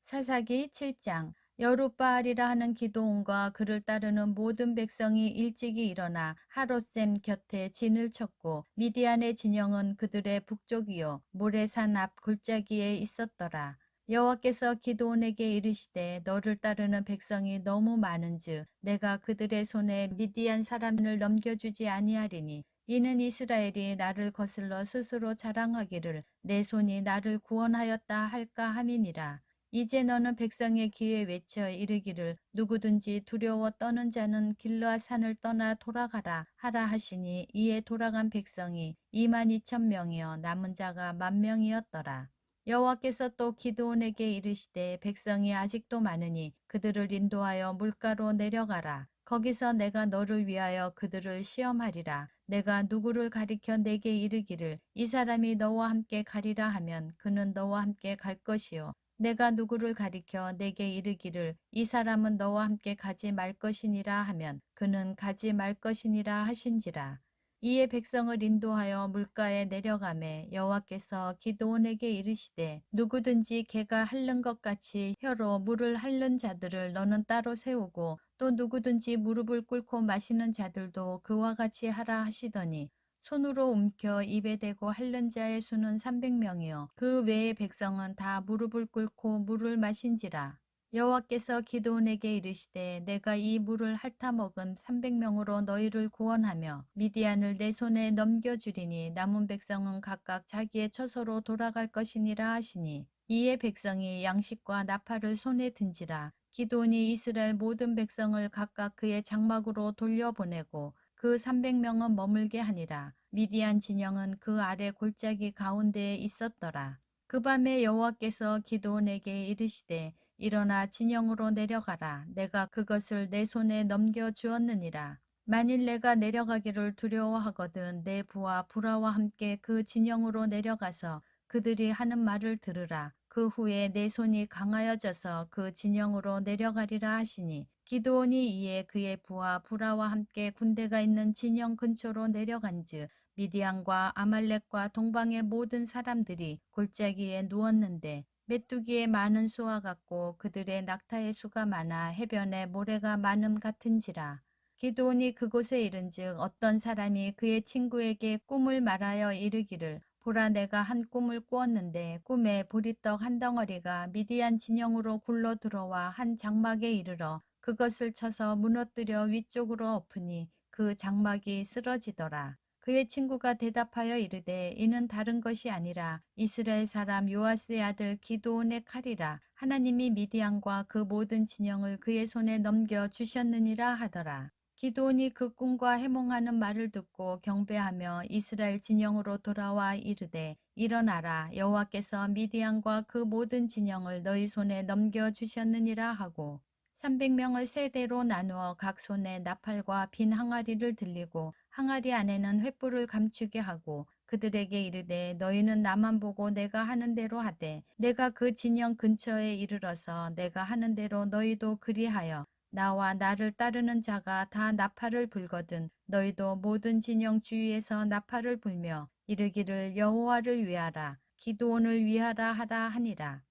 Speaker 1: 사사기 7장. 여룻바알이라 하는 기드온과 그를 따르는 모든 백성이 일찍이 일어나 하롯셈 곁에 진을 쳤고 미디안의 진영은 그들의 북쪽이요 모레산 앞 골짜기에 있었더라. 여호와께서 기드온에게 이르시되 너를 따르는 백성이 너무 많은즉 내가 그들의 손에 미디안 사람을 넘겨주지 아니하리니 이는 이스라엘이 나를 거슬러 스스로 자랑하기를 내 손이 나를 구원하였다 할까 함이니라. 이제 너는 백성의 귀에 외쳐 이르기를 누구든지 두려워 떠는 자는 길르앗 산을 떠나 돌아가라 하라 하시니 이에 돌아간 백성이 22,000명이여 남은 자가 10,000명이었더라. 여호와께서 또 기드온에게 이르시되 백성이 아직도 많으니 그들을 인도하여 물가로 내려가라. 거기서 내가 너를 위하여 그들을 시험하리라. 내가 누구를 가리켜 내게 이르기를 이 사람이 너와 함께 가리라 하면 그는 너와 함께 갈 것이요 내가 누구를 가리켜 내게 이르기를 이 사람은 너와 함께 가지 말 것이니라 하면 그는 가지 말 것이니라 하신지라. 이에 백성을 인도하여 물가에 내려가매 여호와께서 기드온에게 이르시되 누구든지 개가 핥는 것 같이 혀로 물을 핥는 자들을 너는 따로 세우고 또 누구든지 무릎을 꿇고 마시는 자들도 그와 같이 하라 하시더니 손으로 움켜 입에 대고 핥는 자의 수는 300명이요 그 외의 백성은 다 무릎을 꿇고 물을 마신지라. 여호와께서 기드온에게 이르시되 내가 이 물을 핥아 먹은 300명으로 너희를 구원하며 미디안을 내 손에 넘겨주리니 남은 백성은 각각 자기의 처소로 돌아갈 것이니라 하시니 이에 백성이 양식과 나팔을 손에 든지라. 기드온이 이스라엘 모든 백성을 각각 그의 장막으로 돌려보내고 그 300명은 머물게 하니라. 미디안 진영은 그 아래 골짜기 가운데에 있었더라. 그 밤에 여호와께서 기드온에게 이르시되 일어나 진영으로 내려가라. 내가 그것을 내 손에 넘겨 주었느니라. 만일 내가 내려가기를 두려워하거든 내 부하 부라와 함께 그 진영으로 내려가서 그들이 하는 말을 들으라. 그 후에 내 손이 강하여져서 그 진영으로 내려가리라 하시니 기드온이 이에 그의 부하 부라와 함께 군대가 있는 진영 근처로 내려간즉 미디안과 아말렉과 동방의 모든 사람들이 골짜기에 누웠는데 메뚜기의 많은 수와 같고 그들의 낙타의 수가 많아 해변에 모래가 많음 같은지라. 기드온이 그곳에 이른즉 어떤 사람이 그의 친구에게 꿈을 말하여 이르기를 보라 내가 한 꿈을 꾸었는데 꿈에 보리떡 한 덩어리가 미디안 진영으로 굴러 들어와 한 장막에 이르러 그것을 쳐서 무너뜨려 위쪽으로 엎으니 그 장막이 쓰러지더라. 그의 친구가 대답하여 이르되 이는 다른 것이 아니라 이스라엘 사람 요아스의 아들 기드온의 칼이라. 하나님이 미디안과 그 모든 진영을 그의 손에 넘겨 주셨느니라 하더라. 기드온이 그 꿈과 해몽하는 말을 듣고 경배하며 이스라엘 진영으로 돌아와 이르되 일어나라 여호와께서 미디안과 그 모든 진영을 너희 손에 넘겨 주셨느니라 하고 300명을 세 대로 나누어 각 손에 나팔과 빈 항아리를 들리고 항아리 안에는 횃불을 감추게 하고 그들에게 이르되 너희는 나만 보고 내가 하는 대로 하되 내가 그 진영 근처에 이르러서 내가 하는 대로 너희도 그리하여 나와 나를 따르는 자가 다 나팔을 불거든 너희도 모든 진영 주위에서 나팔을 불며 이르기를 여호와를 위하라 기드온을 위하라 하라 하니라.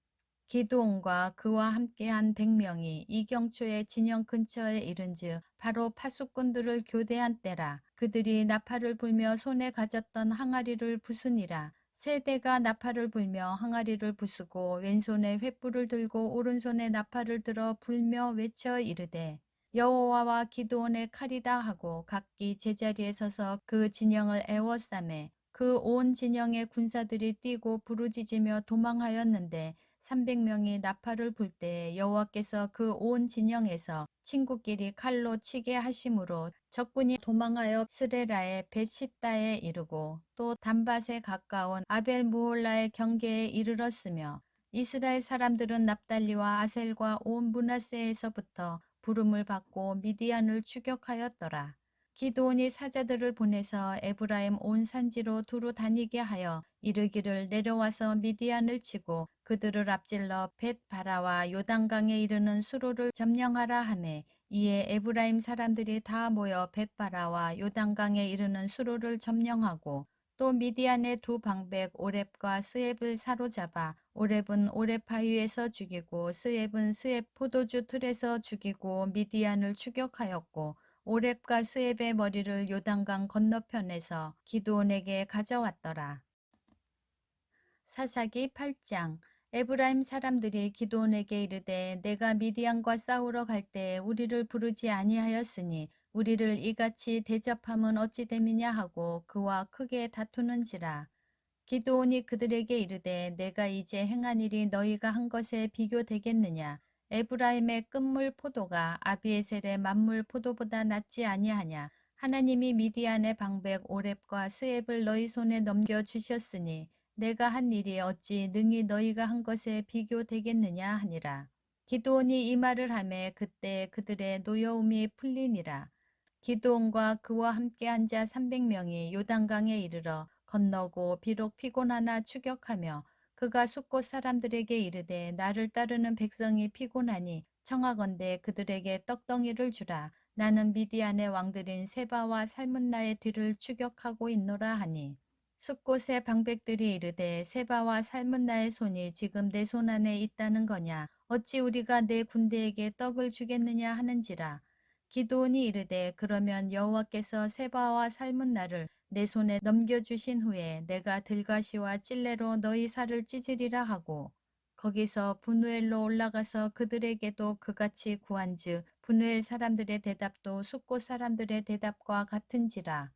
Speaker 1: 기드온과 그와 함께한 100명이 이경초의 진영 근처에 이른즉 바로 파수꾼들을 교대한 때라. 그들이 나팔을 불며 손에 가졌던 항아리를 부수니라. 세 대가 나팔을 불며 항아리를 부수고 왼손에 횃불을 들고 오른손에 나팔을 들어 불며 외쳐 이르되 여호와와 기드온의 칼이다 하고 각기 제자리에 서서 그 진영을 에워싸매 그 온 진영의 군사들이 뛰고 부르짖으며 도망하였는데 300명이 나팔을 불 때 여호와께서 그 온 진영에서 친구끼리 칼로 치게 하심으로 적군이 도망하여 스레라의 벳시다에 이르고 또 단밧에 가까운 아벨 무홀라의 경계에 이르렀으며 이스라엘 사람들은 납달리와 아셀과 온 므낫세에서부터 부름을 받고 미디안을 추격하였더라. 기드온이 사자들을 보내서 에브라임 온 산지로 두루 다니게 하여 이르기를 내려와서 미디안을 치고 그들을 앞질러 벳바라와 요단강에 이르는 수로를 점령하라 하매 이에 에브라임 사람들이 다 모여 벳바라와 요단강에 이르는 수로를 점령하고 또 미디안의 두 방백 오렙과 스앱을 사로잡아 오렙은 오렙 바위에서 죽이고 스앱은 스앱 포도주 틀에서 죽이고 미디안을 추격하였고 오렙과 스앱의 머리를 요단강 건너편에서 기드온에게 가져왔더라. 사사기 8장. 에브라임 사람들이 기드온에게 이르되 내가 미디안과 싸우러 갈 때 우리를 부르지 아니하였으니 우리를 이같이 대접함은 어찌 됨이냐 하고 그와 크게 다투는지라. 기드온이 그들에게 이르되 내가 이제 행한 일이 너희가 한 것에 비교되겠느냐. 에브라임의 끝물 포도가 아비에셀의 만물 포도보다 낫지 아니하냐. 하나님이 미디안의 방백 오렙과 스앱을 너희 손에 넘겨주셨으니 내가 한 일이 어찌 능히 너희가 한 것에 비교되겠느냐 하니라. 기드온이 이 말을 하매 그때 그들의 노여움이 풀리니라. 기드온과 그와 함께 한 자 300명이 요단강에 이르러 건너고 비록 피곤하나 추격하며 그가 숫곳 사람들에게 이르되 나를 따르는 백성이 피곤하니 청하건대 그들에게 떡덩이를 주라. 나는 미디안의 왕들인 세바와 살문나의 뒤를 추격하고 있노라 하니 숫곳의 방백들이 이르되 세바와 살문나의 손이 지금 내 손 안에 있다는 거냐 어찌 우리가 내 군대에게 떡을 주겠느냐 하는지라. 기드온이 이르되 그러면 여호와께서 세바와 살문나를 내 손에 넘겨주신 후에 내가 들가시와 찔레로 너희 살을 찢으리라 하고 거기서 분우엘로 올라가서 그들에게도 그같이 구한즉 분우엘 사람들의 대답도 숫곳 사람들의 대답과 같은지라.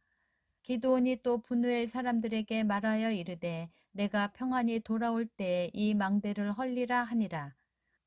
Speaker 1: 기드온이 또 분우엘 사람들에게 말하여 이르되 내가 평안히 돌아올 때에 이 망대를 헐리라 하니라.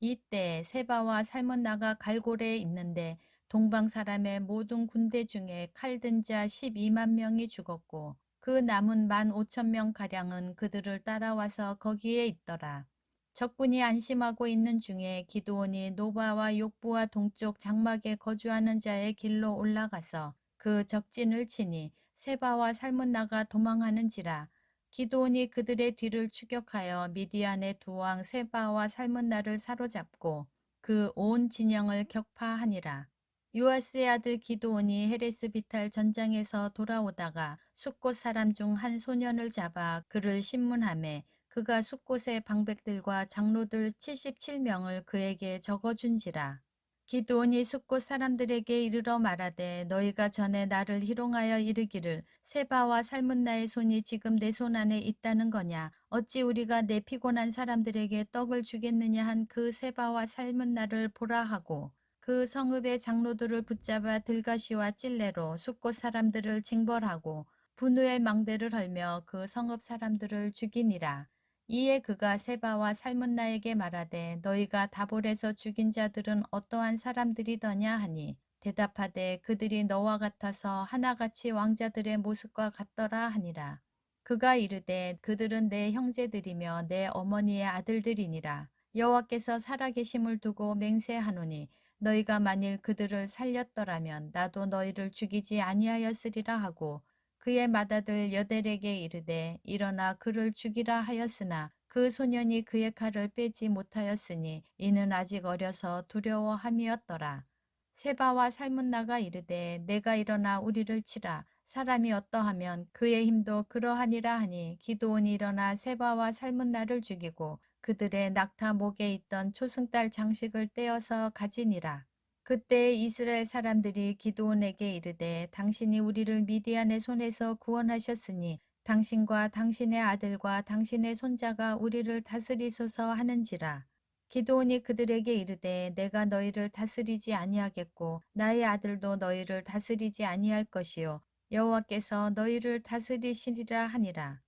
Speaker 1: 이때 세바와 살문나가 갈고리에 있는데 동방 사람의 모든 군대 중에 칼든 자 12만 명이 죽었고 그 남은 15,000명 가량은 그들을 따라와서 거기에 있더라. 적군이 안심하고 있는 중에 기드온이 노바와 욕부와 동쪽 장막에 거주하는 자의 길로 올라가서 그 적진을 치니 세바와 살문나가 도망하는지라. 기드온이 그들의 뒤를 추격하여 미디안의 두 왕 세바와 살문나를 사로잡고 그 온 진영을 격파하니라. 요아스의 아들 기드온이 헤레스 비탈 전장에서 돌아오다가 숫곳 사람 중 한 소년을 잡아 그를 신문하매 그가 숫곳의 방백들과 장로들 77명을 그에게 적어준지라. 기드온이 숫곳 사람들에게 이르러 말하되 너희가 전에 나를 희롱하여 이르기를 세바와 살문나의 손이 지금 내 손 안에 있다는 거냐 어찌 우리가 내 피곤한 사람들에게 떡을 주겠느냐 한 그 세바와 살문나를 보라 하고 그 성읍의 장로들을 붙잡아 들가시와 찔레로 숫곳 사람들을 징벌하고 분우엘 망대를 헐며 그 성읍 사람들을 죽이니라. 이에 그가 세바와 살문나에게 말하되 너희가 다볼에서 죽인 자들은 어떠한 사람들이더냐 하니 대답하되 그들이 너와 같아서 하나같이 왕자들의 모습과 같더라 하니라. 그가 이르되 그들은 내 형제들이며 내 어머니의 아들들이니라. 여호와께서 살아계심을 두고 맹세하노니 너희가 만일 그들을 살렸더라면 나도 너희를 죽이지 아니하였으리라 하고 그의 맏아들 여델에게 이르되 일어나 그를 죽이라 하였으나 그 소년이 그의 칼을 빼지 못하였으니 이는 아직 어려서 두려워함이었더라. 세바와 살문나가 이르되 내가 일어나 우리를 치라. 사람이 어떠하면 그의 힘도 그러하니라 하니 기드온이 일어나 세바와 살문나를 죽이고 그들의 낙타 목에 있던 초승달 장식을 떼어서 가지니라. 그때 이스라엘 사람들이 기드온에게 이르되 당신이 우리를 미디안의 손에서 구원하셨으니 당신과 당신의 아들과 당신의 손자가 우리를 다스리소서 하는지라. 기드온이 그들에게 이르되 내가 너희를 다스리지 아니하겠고 나의 아들도 너희를 다스리지 아니할 것이요 여호와께서 너희를 다스리시리라 하니라.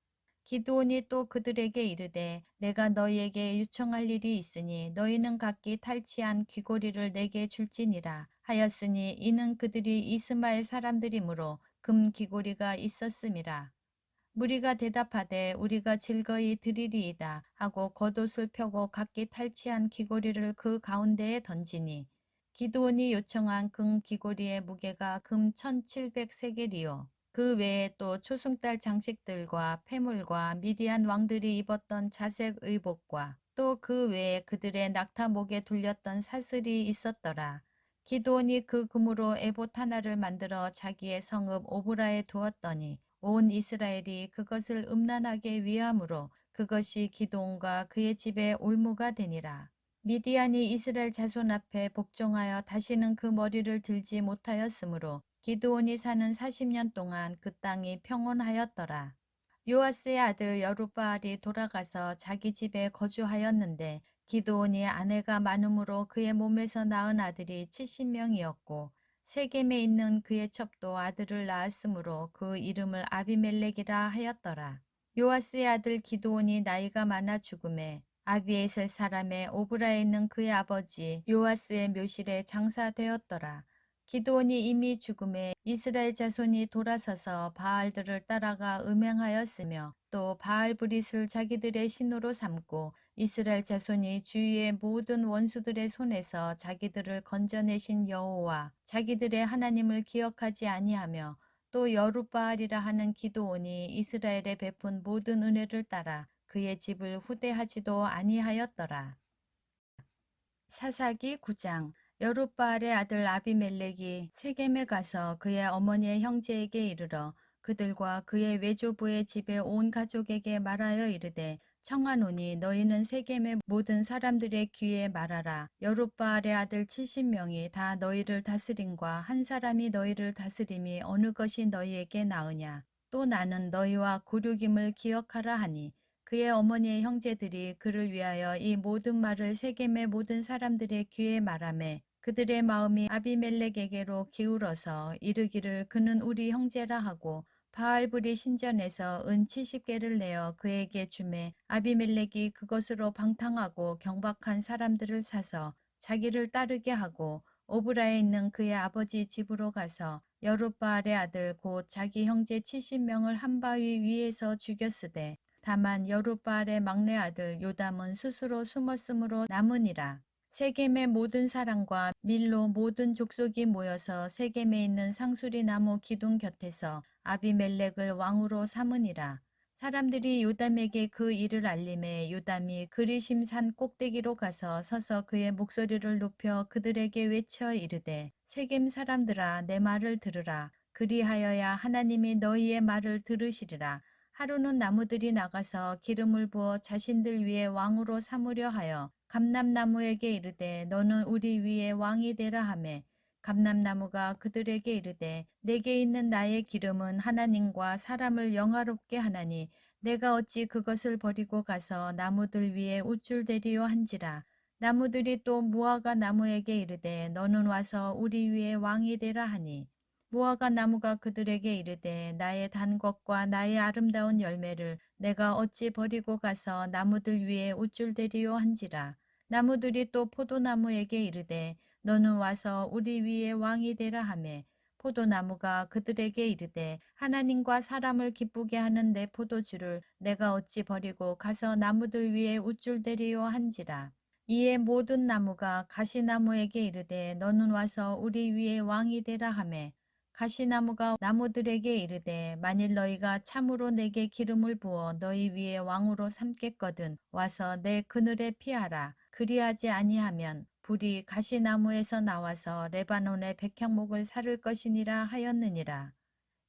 Speaker 1: 기드온이 또 그들에게 이르되 내가 너희에게 요청할 일이 있으니 너희는 각기 탈취한 귀고리를 내게 줄지니라 하였으니 이는 그들이 이스마엘 사람들이므로 금 귀고리가 있었음이라. 무리가 대답하되 우리가 즐거이 드리리이다 하고 겉옷을 펴고 각기 탈취한 귀고리를 그 가운데에 던지니 기드온이 요청한 금 귀고리의 무게가 금 1700세겔이요. 그 외에 또 초승달 장식들과 패물과 미디안 왕들이 입었던 자색 의복과 또 그 외에 그들의 낙타 목에 둘렸던 사슬이 있었더라. 기드온이 그 금으로 에봇 하나를 만들어 자기의 성읍 오브라에 두었더니 온 이스라엘이 그것을 음란하게 위함으로 그것이 기드온과 그의 집에 올무가 되니라. 미디안이 이스라엘 자손 앞에 복종하여 다시는 그 머리를 들지 못하였으므로 기드온이 사는 40년 동안 그 땅이 평온하였더라. 요아스의 아들 여룻바알이 돌아가서 자기 집에 거주하였는데 기드온이 아내가 많음으로 그의 몸에서 낳은 아들이 70명이었고 세겜에 있는 그의 첩도 아들을 낳았으므로 그 이름을 아비멜렉이라 하였더라. 요아스의 아들 기드온이 나이가 많아 죽음에 아비에셀 사람의 오브라에 있는 그의 아버지 요아스의 묘실에 장사되었더라. 기드온이 이미 죽음에 이스라엘 자손이 돌아서서 바알들을 따라가 음행하였으며 또 바알브릿을 자기들의 신으로 삼고 이스라엘 자손이 주위의 모든 원수들의 손에서 자기들을 건져내신 여호와 자기들의 하나님을 기억하지 아니하며 또 여룻바알이라 하는 기드온이 이스라엘에 베푼 모든 은혜를 따라 그의 집을 후대하지도 아니하였더라. 사사기 9장. 여룻바알의 아들 아비멜렉이 세겜에 가서 그의 어머니의 형제에게 이르러 그들과 그의 외조부의 집에 온 가족에게 말하여 이르되 청하노니 너희는 세겜의 모든 사람들의 귀에 말하라. 여룻바알의 아들 70명이 다 너희를 다스림과 한 사람이 너희를 다스림이 어느 것이 너희에게 나으냐. 또 나는 너희와 고륙임을 기억하라 하니 그의 어머니의 형제들이 그를 위하여 이 모든 말을 세겜의 모든 사람들의 귀에 말하매 그들의 마음이 아비멜렉에게로 기울어서 이르기를 그는 우리 형제라 하고 바알브리 신전에서 은 70개를 내어 그에게 주매 아비멜렉이 그것으로 방탕하고 경박한 사람들을 사서 자기를 따르게 하고 오브라에 있는 그의 아버지 집으로 가서 여룻바알의 아들 곧 자기 형제 70명을 한 바위 위에서 죽였으되 다만 여룻바알의 막내 아들 요담은 스스로 숨었으므로 남으니라. 세겜의 모든 사람과 밀로 모든 족속이 모여서 세겜에 있는 상수리 나무 기둥 곁에서 아비멜렉을 왕으로 삼으니라. 사람들이 요담에게 그 일을 알림해 요담이 그리심 산 꼭대기로 가서 서서 그의 목소리를 높여 그들에게 외쳐 이르되 세겜 사람들아 내 말을 들으라. 그리하여야 하나님이 너희의 말을 들으시리라. 하루는 나무들이 나가서 기름을 부어 자신들 위에 왕으로 삼으려 하여 감람나무에게 이르되 너는 우리 위에 왕이 되라 하매 감람나무가 그들에게 이르되 내게 있는 나의 기름은 하나님과 사람을 영화롭게 하나니 내가 어찌 그것을 버리고 가서 나무들 위에 우쭐대리요 한지라. 나무들이 또 무화과 나무에게 이르되 너는 와서 우리 위에 왕이 되라 하니 무화과 나무가 그들에게 이르되 나의 단 것과 나의 아름다운 열매를 내가 어찌 버리고 가서 나무들 위에 우쭐대리요 한지라. 나무들이 또 포도나무에게 이르되 너는 와서 우리 위에 왕이 되라 하매 포도나무가 그들에게 이르되 하나님과 사람을 기쁘게 하는 내 포도주를 내가 어찌 버리고 가서 나무들 위에 우쭐대리요 한지라. 이에 모든 나무가 가시나무에게 이르되 너는 와서 우리 위에 왕이 되라 하매 가시나무가 나무들에게 이르되 만일 너희가 참으로 내게 기름을 부어 너희 위에 왕으로 삼겠거든 와서 내 그늘에 피하라. 그리하지 아니하면 불이 가시나무에서 나와서 레바논의 백향목을 사를 것이니라 하였느니라.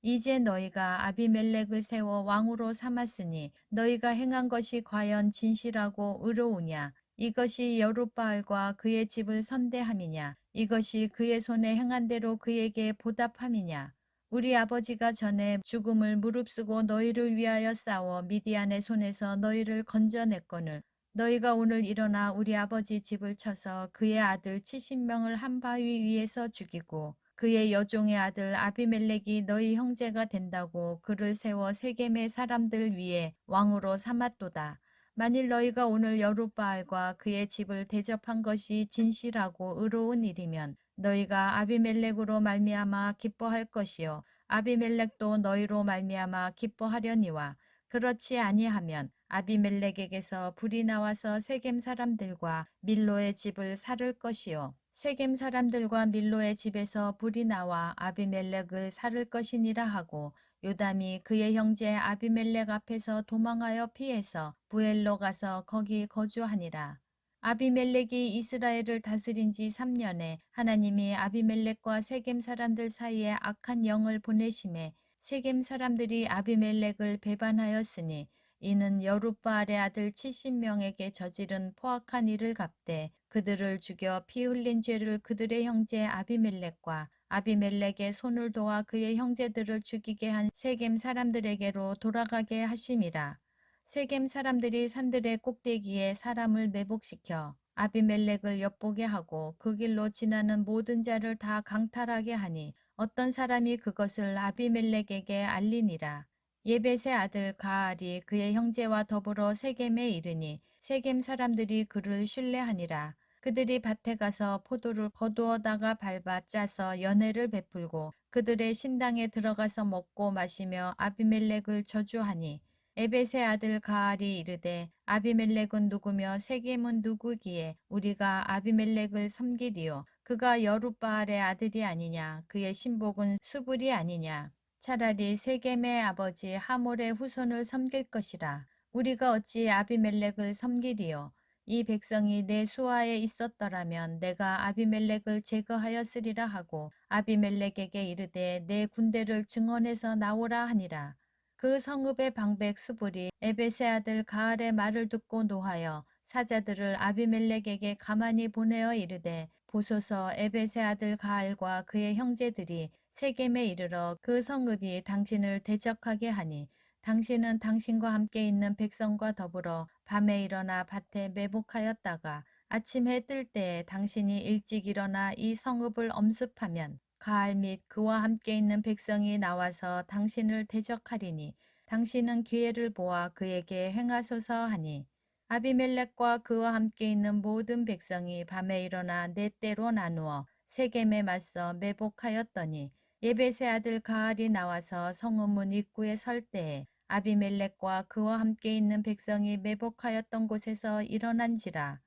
Speaker 1: 이제 너희가 아비멜렉을 세워 왕으로 삼았으니 너희가 행한 것이 과연 진실하고 의로우냐? 이것이 여룻바알과 그의 집을 선대함이냐? 이것이 그의 손에 행한 대로 그에게 보답함이냐? 우리 아버지가 전에 죽음을 무릅쓰고 너희를 위하여 싸워 미디안의 손에서 너희를 건져냈거늘 너희가 오늘 일어나 우리 아버지 집을 쳐서 그의 아들 70명을 한 바위 위에서 죽이고 그의 여종의 아들 아비멜렉이 너희 형제가 된다고 그를 세워 세겜의 사람들 위에 왕으로 삼았도다. 만일 너희가 오늘 여룻바알과 그의 집을 대접한 것이 진실하고 의로운 일이면 너희가 아비멜렉으로 말미암아 기뻐할 것이요 아비멜렉도 너희로 말미암아 기뻐하려니와 그렇지 아니하면 아비멜렉에게서 불이 나와서 세겜 사람들과 밀로의 집을 살을 것이요 세겜 사람들과 밀로의 집에서 불이 나와 아비멜렉을 살을 것이니라 하고 요담이 그의 형제 아비멜렉 앞에서 도망하여 피해서 부엘로 가서 거기 거주하니라. 아비멜렉이 이스라엘을 다스린 지 3년에 하나님이 아비멜렉과 세겜 사람들 사이에 악한 영을 보내심에 세겜 사람들이 아비멜렉을 배반하였으니 이는 여룻바알의 아들 70명에게 저지른 포악한 일을 갚되 그들을 죽여 피 흘린 죄를 그들의 형제 아비멜렉과 아비멜렉의 손을 도와 그의 형제들을 죽이게 한 세겜 사람들에게로 돌아가게 하심이라. 세겜 사람들이 산들의 꼭대기에 사람을 매복시켜 아비멜렉을 엿보게 하고 그 길로 지나는 모든 자를 다 강탈하게 하니 어떤 사람이 그것을 아비멜렉에게 알리니라. 예벳의 아들 가알이 그의 형제와 더불어 세겜에 이르니 세겜 사람들이 그를 신뢰하니라. 그들이 밭에 가서 포도를 거두어다가 밟아 짜서 연회를 베풀고 그들의 신당에 들어가서 먹고 마시며 아비멜렉을 저주하니 에벳의 아들 가알이 이르되 아비멜렉은 누구며 세겜은 누구기에 우리가 아비멜렉을 섬기리요 그가 여룻바알의 아들이 아니냐 그의 신복은 수불이 아니냐 차라리 세겜의 아버지 하몰의 후손을 섬길 것이라 우리가 어찌 아비멜렉을 섬기리요 이 백성이 내 수하에 있었더라면 내가 아비멜렉을 제거하였으리라 하고 아비멜렉에게 이르되 내 군대를 증언해서 나오라 하니라. 그 성읍의 방백 스불이 에벳의 아들 가알의 말을 듣고 노하여 사자들을 아비멜렉에게 가만히 보내어 이르되 보소서 에벳의 아들 가알과 그의 형제들이 세겜에 이르러 그 성읍이 당신을 대적하게 하니 당신은 당신과 함께 있는 백성과 더불어 밤에 일어나 밭에 매복하였다가 아침 해 뜰 때에 당신이 일찍 일어나 이 성읍을 엄습하면 가알 및 그와 함께 있는 백성이 나와서 당신을 대적하리니 당신은 기회를 보아 그에게 행하소서 하니 아비멜렉과 그와 함께 있는 모든 백성이 밤에 일어나 네 때로 나누어 세겜에 맞서 매복하였더니 예벳의 아들 가알이 나와서 성읍문 입구에 설 때에 아비멜렉과 그와 함께 있는 백성이 매복하였던 곳에서 일어난지라.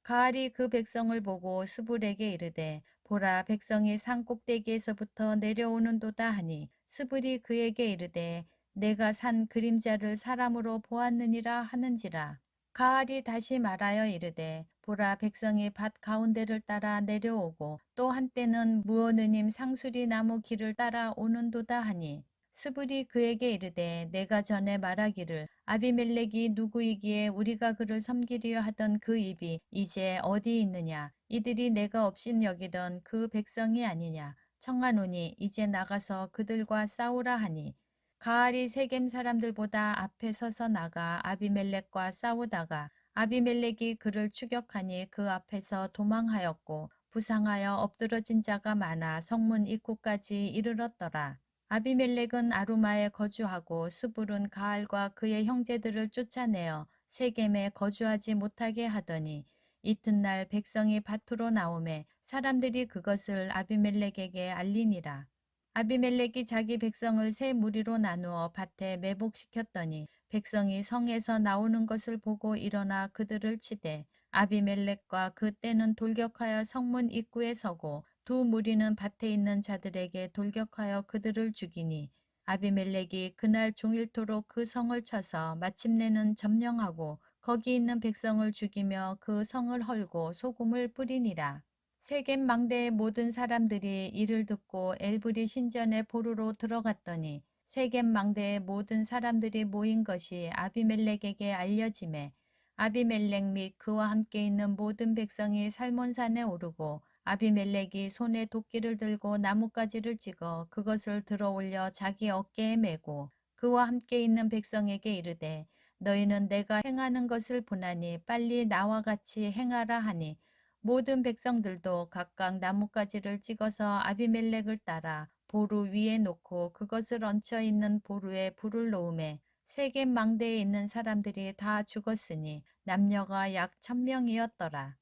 Speaker 1: 가알이 그 백성을 보고 스불에게 이르되 보라 백성이 산 꼭대기에서부터 내려오는도다 하니 스불이 그에게 이르되 내가 산 그림자를 사람으로 보았느니라 하는지라. 가알이 다시 말하여 이르되 보라 백성이 밭 가운데를 따라 내려오고 또 한때는 무어느님 상수리 나무 길을 따라 오는도다 하니 스불이 그에게 이르되 내가 전에 말하기를 아비멜렉이 누구이기에 우리가 그를 섬기려 하던 그 입이 이제 어디 있느냐 이들이 내가 업신 여기던 그 백성이 아니냐 청하노니 이제 나가서 그들과 싸우라 하니 가알이 세겜 사람들보다 앞에 서서 나가 아비멜렉과 싸우다가 아비멜렉이 그를 추격하니 그 앞에서 도망하였고 부상하여 엎드러진 자가 많아 성문 입구까지 이르렀더라. 아비멜렉은 아루마에 거주하고 스불은 가알과 그의 형제들을 쫓아내어 세겜에 거주하지 못하게 하더니 이튿날 백성이 밭으로 나오매 사람들이 그것을 아비멜렉에게 알리니라. 아비멜렉이 자기 백성을 세 무리로 나누어 밭에 매복시켰더니 백성이 성에서 나오는 것을 보고 일어나 그들을 치되 아비멜렉과 그 떼는 돌격하여 성문 입구에 서고 두 무리는 밭에 있는 자들에게 돌격하여 그들을 죽이니 아비멜렉이 그날 종일토록 그 성을 쳐서 마침내는 점령하고 거기 있는 백성을 죽이며 그 성을 헐고 소금을 뿌리니라. 세겜 망대의 모든 사람들이 이를 듣고 엘브리 신전에 보루로 들어갔더니 세겜 망대의 모든 사람들이 모인 것이 아비멜렉에게 알려지매 아비멜렉 및 그와 함께 있는 모든 백성이 살몬산에 오르고 아비멜렉이 손에 도끼를 들고 나뭇가지를 찍어 그것을 들어 올려 자기 어깨에 메고 그와 함께 있는 백성에게 이르되 너희는 내가 행하는 것을 보나니 빨리 나와 같이 행하라 하니 모든 백성들도 각각 나뭇가지를 찍어서 아비멜렉을 따라 보루 위에 놓고 그것을 얹혀 있는 보루에 불을 놓음에 세겜 망대에 있는 사람들이 다 죽었으니 남녀가 약 1000명이었더라.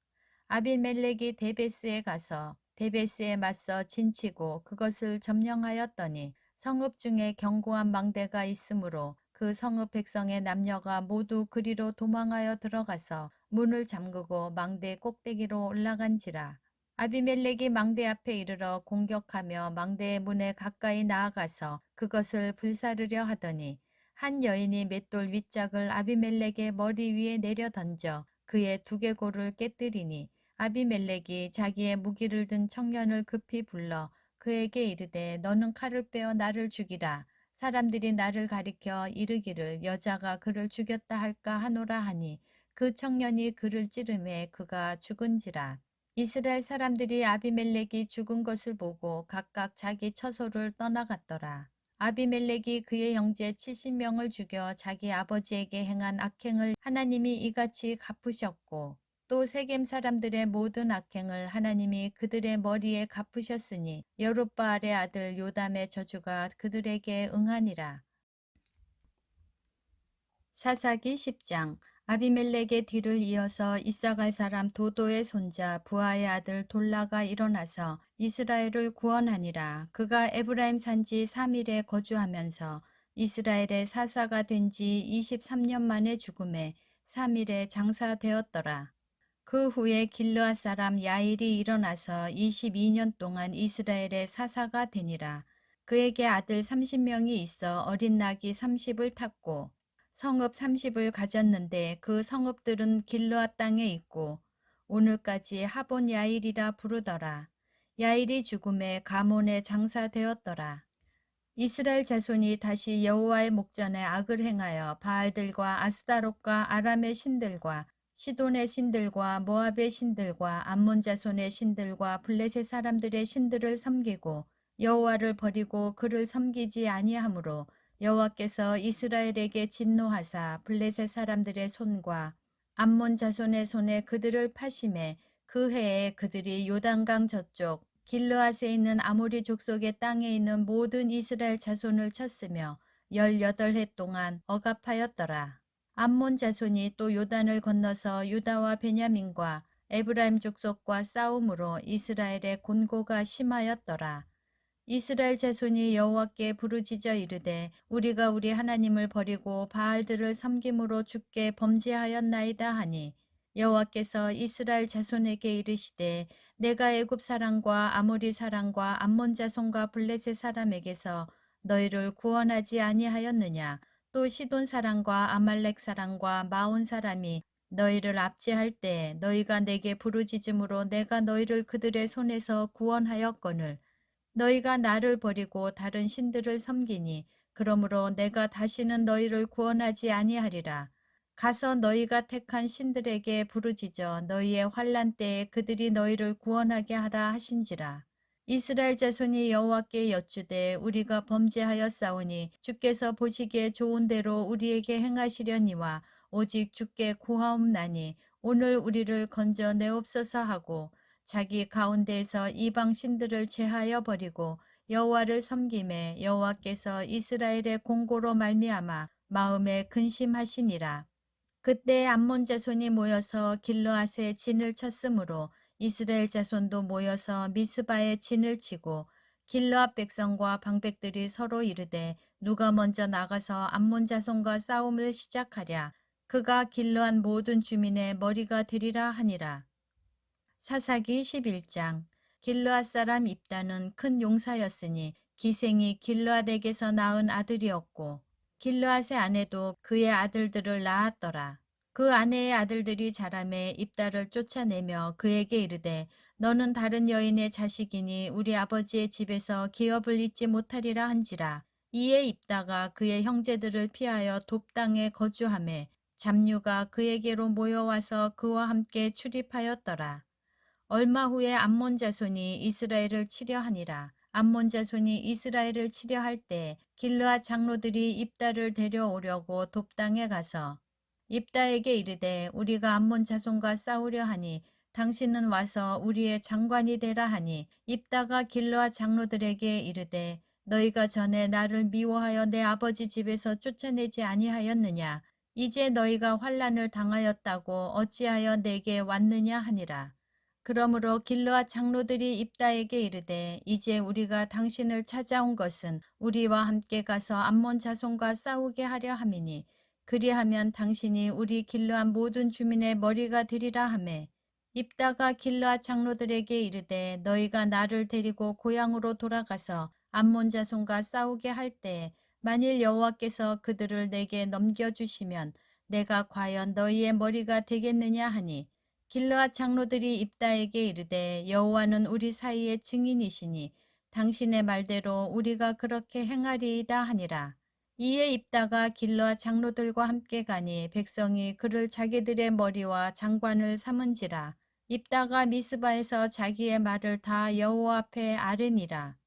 Speaker 1: 아비멜렉이 데베스에 가서 데베스에 맞서 진치고 그것을 점령하였더니 성읍 중에 견고한 망대가 있으므로 그 성읍 백성의 남녀가 모두 그리로 도망하여 들어가서 문을 잠그고 망대 꼭대기로 올라간지라. 아비멜렉이 망대 앞에 이르러 공격하며 망대의 문에 가까이 나아가서 그것을 불사르려 하더니 한 여인이 맷돌 윗짝을 아비멜렉의 머리 위에 내려 던져 그의 두개골을 깨뜨리니 아비멜렉이 자기의 무기를 든 청년을 급히 불러 그에게 이르되 너는 칼을 빼어 나를 죽이라. 사람들이 나를 가리켜 이르기를 여자가 그를 죽였다 할까 하노라 하니 그 청년이 그를 찌르매 그가 죽은지라. 이스라엘 사람들이 아비멜렉이 죽은 것을 보고 각각 자기 처소를 떠나갔더라. 아비멜렉이 그의 형제 70명을 죽여 자기 아버지에게 행한 악행을 하나님이 이같이 갚으셨고 또 세겜 사람들의 모든 악행을 하나님이 그들의 머리에 갚으셨으니 여룻바알의 아들 요담의 저주가 그들에게 응하니라. 사사기 10장. 아비멜렉의 뒤를 이어서 이사갈 사람 도도의 손자 부하의 아들 돌라가 일어나서 이스라엘을 구원하니라. 그가 에브라임 산지 3일에 거주하면서 이스라엘의 사사가 된 지 23년 만에 죽음에 3일에 장사되었더라. 그 후에 길르앗 사람 야일이 일어나서 22년 동안 이스라엘의 사사가 되니라. 그에게 아들 30명이 있어 어린 낙이 30을 탔고 성읍 30을 가졌는데 그 성읍들은 길르앗 땅에 있고 오늘까지 하본 야일이라 부르더라. 야일이 죽음에 가몬에 장사되었더라. 이스라엘 자손이 다시 여호와의 목전에 악을 행하여 바알들과 아스타롯과 아람의 신들과 시돈의 신들과 모압의 신들과 암몬 자손의 신들과 블레셋 사람들의 신들을 섬기고 여호와를 버리고 그를 섬기지 아니하므로 여호와께서 이스라엘에게 진노하사 블레셋 사람들의 손과 암몬 자손의 손에 그들을 파심해 그 해에 그들이 요단강 저쪽 길르앗에 있는 아모리 족속의 땅에 있는 모든 이스라엘 자손을 쳤으며 18해 동안 억압하였더라. 암몬 자손이 또 요단을 건너서 유다와 베냐민과 에브라임 족속과 싸움으로 이스라엘의 곤고가 심하였더라. 이스라엘 자손이 여호와께 부르짖어 이르되 우리가 우리 하나님을 버리고 바알들을 섬김으로 주께 범죄하였나이다 하니 여호와께서 이스라엘 자손에게 이르시되 내가 애굽 사람과 아모리 사람과 암몬 자손과 블레셋 사람에게서 너희를 구원하지 아니하였느냐 또 시돈 사람과 아말렉 사람과 마온 사람이 너희를 압제할 때 너희가 내게 부르짖음으로 내가 너희를 그들의 손에서 구원하였거늘 너희가 나를 버리고 다른 신들을 섬기니 그러므로 내가 다시는 너희를 구원하지 아니하리라. 가서 너희가 택한 신들에게 부르짖어 너희의 환난 때에 그들이 너희를 구원하게 하라 하신지라. 이스라엘 자손이 여호와께 여쭈되 우리가 범죄하였사오니 주께서 보시기에 좋은 대로 우리에게 행하시려니와 오직 주께 구하옵나니 오늘 우리를 건져 내옵소서 하고 자기 가운데에서 이방 신들을 제하여 버리고 여호와를 섬김에 여호와께서 이스라엘의 공고로 말미암아 마음에 근심하시니라. 그때 암몬 자손이 모여서 길르앗에 진을 쳤으므로 이스라엘 자손도 모여서 미스바에 진을 치고 길르앗 백성과 방백들이 서로 이르되 누가 먼저 나가서 암몬 자손과 싸움을 시작하랴. 그가 길르한 모든 주민의 머리가 되리라 하니라. 사사기 11장. 길르앗 사람 입다는 큰 용사였으니 기생이 길르앗에게서 낳은 아들이었고 길르앗의 아내도 그의 아들들을 낳았더라. 그 아내의 아들들이 자라매 입다를 쫓아내며 그에게 이르되 너는 다른 여인의 자식이니 우리 아버지의 집에서 기업을 잊지 못하리라 한지라. 이에 입다가 그의 형제들을 피하여 돕당에 거주하매 잡류가 그에게로 모여와서 그와 함께 출입하였더라. 얼마 후에 암몬 자손이 이스라엘을 치려 하니라. 암몬 자손이 이스라엘을 치려 할 때 길르앗 장로들이 입다를 데려오려고 돕당에 가서 입다에게 이르되 우리가 암몬 자손과 싸우려 하니 당신은 와서 우리의 장관이 되라 하니 입다가 길르앗 장로들에게 이르되 너희가 전에 나를 미워하여 내 아버지 집에서 쫓아내지 아니하였느냐. 이제 너희가 환난을 당하였다고 어찌하여 내게 왔느냐 하니라. 그러므로 길르앗 장로들이 입다에게 이르되 이제 우리가 당신을 찾아온 것은 우리와 함께 가서 암몬 자손과 싸우게 하려 함이니 그리하면 당신이 우리 길르앗 모든 주민의 머리가 되리라 하매 입다가 길르앗 장로들에게 이르되 너희가 나를 데리고 고향으로 돌아가서 암몬 자손과 싸우게 할 때 만일 여호와께서 그들을 내게 넘겨주시면 내가 과연 너희의 머리가 되겠느냐 하니 길르앗 장로들이 입다에게 이르되 여호와는 우리 사이의 증인이시니 당신의 말대로 우리가 그렇게 행하리이다 하니라. 이에 입다가 길르앗 장로들과 함께 가니 백성이 그를 자기들의 머리와 장관을 삼은지라. 입다가 미스바에서 자기의 말을 다 여호와 앞에 아뢰니라.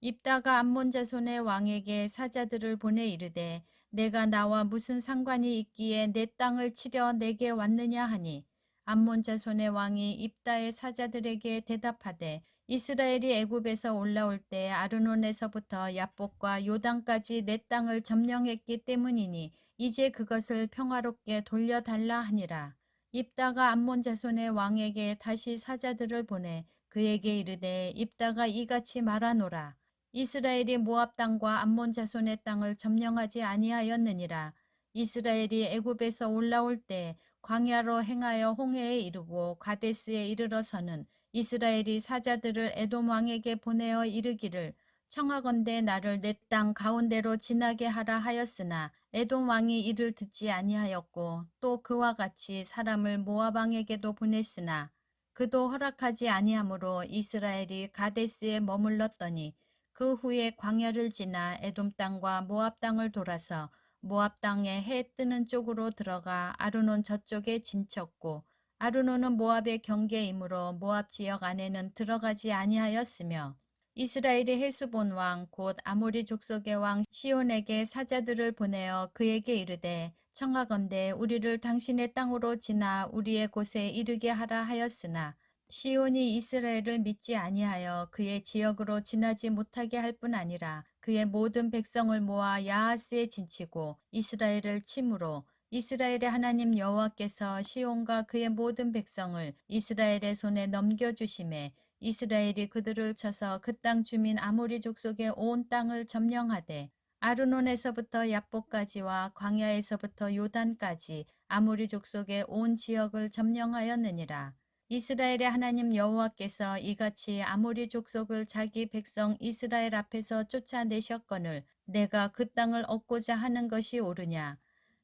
Speaker 1: 입다가 암몬 자손의 왕에게 사자들을 보내 이르되 내가 나와 무슨 상관이 있기에 내 땅을 치려 내게 왔느냐 하니 암몬 자손의 왕이 입다의 사자들에게 대답하되 이스라엘이 애굽에서 올라올 때 아르논에서부터 야복과 요단까지 내 땅을 점령했기 때문이니 이제 그것을 평화롭게 돌려달라 하니라. 입다가 암몬 자손의 왕에게 다시 사자들을 보내 그에게 이르되 입다가 이같이 말하노라. 이스라엘이 모압 땅과 암몬 자손의 땅을 점령하지 아니하였느니라. 이스라엘이 애굽에서 올라올 때 광야로 행하여 홍해에 이르고 가데스에 이르러서는 이스라엘이 사자들을 에돔 왕에게 보내어 이르기를 청하건대 나를 내 땅 가운데로 지나게 하라 하였으나 에돔 왕이 이를 듣지 아니하였고 또 그와 같이 사람을 모압 왕에게도 보냈으나 그도 허락하지 아니하므로 이스라엘이 가데스에 머물렀더니 그 후에 광야를 지나 에돔 땅과 모압 땅을 돌아서 모압 땅에 해 뜨는 쪽으로 들어가 아르논 저쪽에 진쳤고 아르논은 모압의 경계이므로 모압 지역 안에는 들어가지 아니하였으며 이스라엘의 헤스본 왕 곧 아모리 족속의 왕 시온에게 사자들을 보내어 그에게 이르되 청하건대 우리를 당신의 땅으로 지나 우리의 곳에 이르게 하라 하였으나 시온이 이스라엘을 믿지 아니하여 그의 지역으로 지나지 못하게 할 뿐 아니라 그의 모든 백성을 모아 야하스에 진치고 이스라엘을 침으로 이스라엘의 하나님 여호와께서 시온과 그의 모든 백성을 이스라엘의 손에 넘겨주심에 이스라엘이 그들을 쳐서 그 땅 주민 아모리 족속의 온 땅을 점령하되 아르논에서부터 야복까지와 광야에서부터 요단까지 아모리 족속의 온 지역을 점령하였느니라. 이스라엘의 하나님 여호와께서 이같이 아모리 족속을 자기 백성 이스라엘 앞에서 쫓아내셨거늘 내가 그 땅을 얻고자 하는 것이 옳으냐.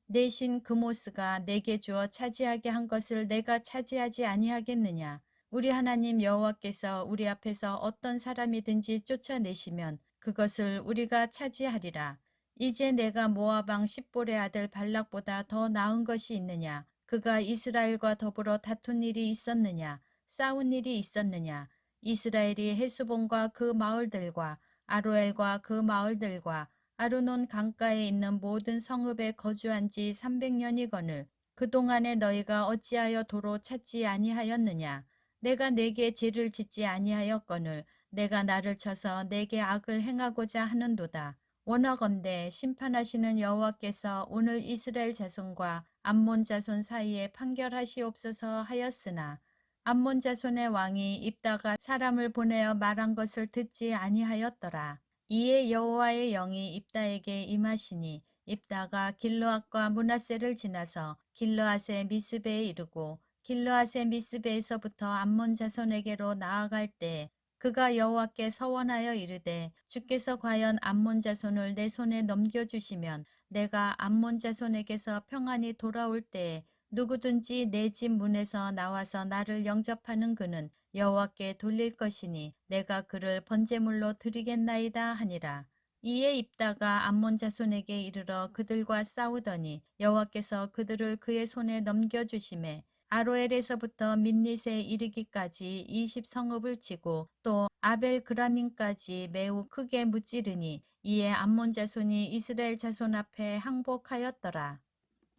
Speaker 1: 내 신 그모스가 내게 주어 차지하게 한 것을 내가 차지하지 아니하겠느냐. 우리 하나님 여호와께서 우리 앞에서 어떤 사람이든지 쫓아내시면 그것을 우리가 차지하리라. 이제 내가 모압 왕 십볼의 아들 발락보다 더 나은 것이 있느냐. 그가 이스라엘과 더불어 다툰 일이 있었느냐. 싸운 일이 있었느냐. 이스라엘이 헤스본과 그 마을들과 아로엘과 그 마을들과 아르논 강가에 있는 모든 성읍에 거주한 지 300년이거늘 그동안에 너희가 어찌하여 도로 찾지 아니하였느냐. 내가 내게 죄를 짓지 아니하였거늘 내가 나를 쳐서 내게 악을 행하고자 하는도다. 원하건대 심판하시는 여호와께서 오늘 이스라엘 자손과 암몬 자손 사이에 판결하시옵소서 하였으나 암몬 자손의 왕이 입다가 사람을 보내어 말한 것을 듣지 아니하였더라. 이에 여호와의 영이 입다에게 임하시니 입다가 길르앗과 므낫세를 지나서 길르앗의 미스베에 이르고 길르앗의 미스베에서부터 암몬 자손에게로 나아갈 때 그가 여호와께 서원하여 이르되 주께서 과연 암몬 자손을 내 손에 넘겨주시면 내가 암몬 자손에게서 평안히 돌아올 때에 누구든지 내 집 문에서 나와서 나를 영접하는 그는 여호와께 돌릴 것이니 내가 그를 번제물로 드리겠나이다 하니라. 이에 입다가 암몬 자손에게 이르러 그들과 싸우더니 여호와께서 그들을 그의 손에 넘겨주심에 아로엘에서부터 민닛에 이르기까지 20성읍을 치고 또 아벨그라민까지 매우 크게 무찌르니 이에 암몬 자손이 이스라엘 자손 앞에 항복하였더라.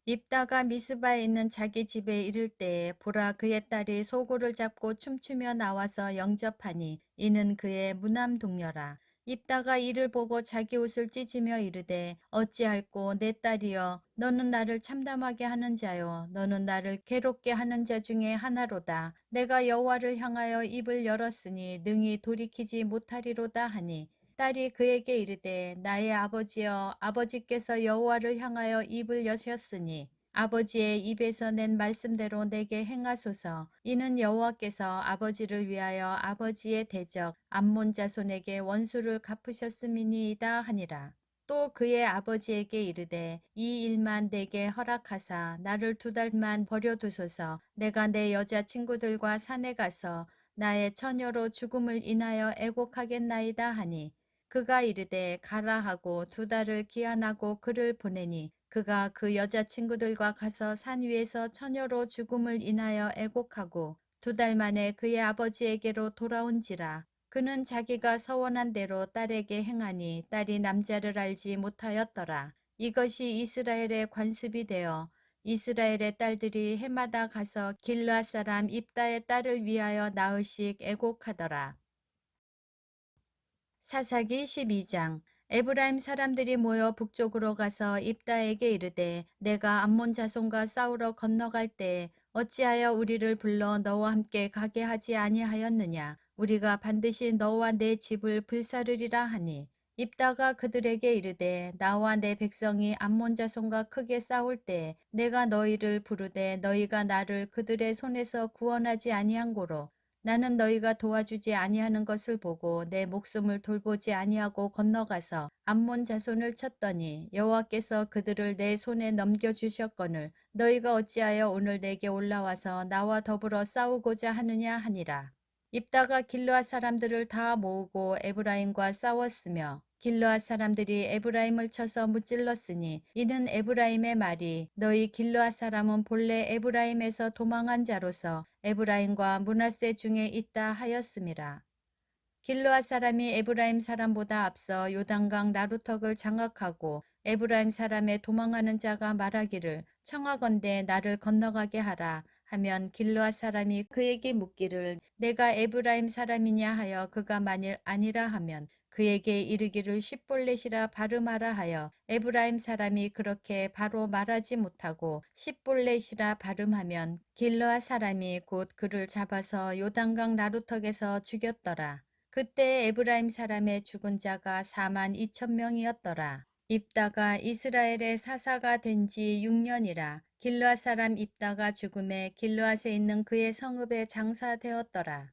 Speaker 1: 입다가 미스바에 있는 자기 집에 이를 때에 보라 그의 딸이 소고를 잡고 춤추며 나와서 영접하니 이는 그의 무남 동료라. 입다가 이를 보고 자기 옷을 찢으며 이르되 어찌할꼬 내 딸이여 너는 나를 참담하게 하는 자요 너는 나를 괴롭게 하는 자 중에 하나로다. 내가 여호와를 향하여 입을 열었으니 능히 돌이키지 못하리로다 하니 딸이 그에게 이르되 나의 아버지여 아버지께서 여호와를 향하여 입을 여셨으니 아버지의 입에서 낸 말씀대로 내게 행하소서. 이는 여호와께서 아버지를 위하여 아버지의 대적 암몬 자손에게 원수를 갚으셨음이니이다 하니라. 또 그의 아버지에게 이르되 이 일만 내게 허락하사 나를 2달만 버려두소서. 내가 내 여자 친구들과 산에 가서 나의 처녀로 죽음을 인하여 애곡하겠나이다 하니 그가 이르되 가라 하고 2달을 기한하고 그를 보내니 그가 그 여자친구들과 가서 산 위에서 처녀로 죽음을 인하여 애곡하고 2달 만에 그의 아버지에게로 돌아온지라. 그는 자기가 서원한 대로 딸에게 행하니 딸이 남자를 알지 못하였더라. 이것이 이스라엘의 관습이 되어 이스라엘의 딸들이 해마다 가서 길르앗 사람 입다의 딸을 위하여 나흘씩 애곡하더라. 사사기 12장. 에브라임 사람들이 모여 북쪽으로 가서 입다에게 이르되 내가 암몬 자손과 싸우러 건너갈 때 어찌하여 우리를 불러 너와 함께 가게 하지 아니하였느냐. 우리가 반드시 너와 내 집을 불사르리라 하니 입다가 그들에게 이르되 나와 내 백성이 암몬 자손과 크게 싸울 때 내가 너희를 부르되 너희가 나를 그들의 손에서 구원하지 아니한 고로 나는 너희가 도와주지 아니하는 것을 보고 내 목숨을 돌보지 아니하고 건너가서 암몬 자손을 쳤더니 여호와께서 그들을 내 손에 넘겨주셨거늘 너희가 어찌하여 오늘 내게 올라와서 나와 더불어 싸우고자 하느냐 하니라. 입다가 길르앗 사람들을 다 모으고 에브라임과 싸웠으며 길르앗 사람들이 에브라임을 쳐서 무찔렀으니 이는 에브라임의 말이 너희 길르앗 사람은 본래 에브라임에서 도망한 자로서 에브라임과 므낫세 중에 있다 하였음이라. 길르앗 사람이 에브라임 사람보다 앞서 요단강 나루턱을 장악하고 에브라임 사람의 도망하는 자가 말하기를 청하건대 나를 건너가게 하라 하면 길르앗 사람이 그에게 묻기를 내가 에브라임 사람이냐 하여 그가 만일 아니라 하면 그에게 이르기를 십볼렛이라 발음하라 하여 에브라임 사람이 그렇게 바로 말하지 못하고 십볼렛이라 발음하면 길르앗 사람이 곧 그를 잡아서 요단강 나루턱에서 죽였더라. 그때 에브라임 사람의 죽은 자가 42,000명이었더라. 입다가 이스라엘의 사사가 된 지 6년이라. 길르앗 사람 입다가 죽음에 길르앗에 있는 그의 성읍에 장사되었더라.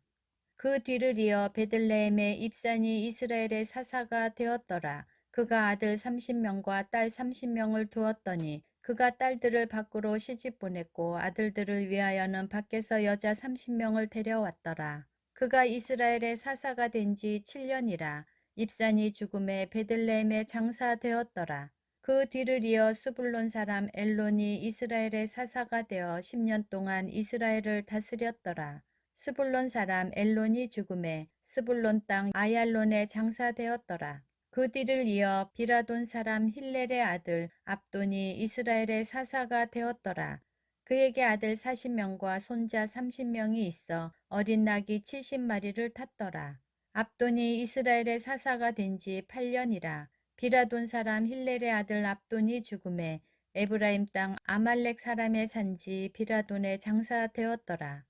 Speaker 1: 그 뒤를 이어 베들레헴의 입산이 이스라엘의 사사가 되었더라. 그가 아들 30명과 딸 30명을 두었더니 그가 딸들을 밖으로 시집 보냈고 아들들을 위하여는 밖에서 여자 30명을 데려왔더라. 그가 이스라엘의 사사가 된 지 7년이라. 입산이 죽음에 베들레헴에 장사되었더라. 그 뒤를 이어 스불론 사람 엘론이 이스라엘의 사사가 되어 10년 동안 이스라엘을 다스렸더라. 스불론 사람 엘론이 죽음에 스불론 땅 아얄론에 장사되었더라. 그 뒤를 이어 비라돈 사람 힐렐의 아들 압돈이 이스라엘의 사사가 되었더라. 그에게 아들 40명과 손자 30명이 있어 어린 낙이 70마리를 탔더라. 압돈이 이스라엘의 사사가 된 지 8년이라. 비라돈 사람 힐렐의 아들 압돈이 죽음에 에브라임 땅 아말렉 사람의 산지 비라돈에 장사되었더라.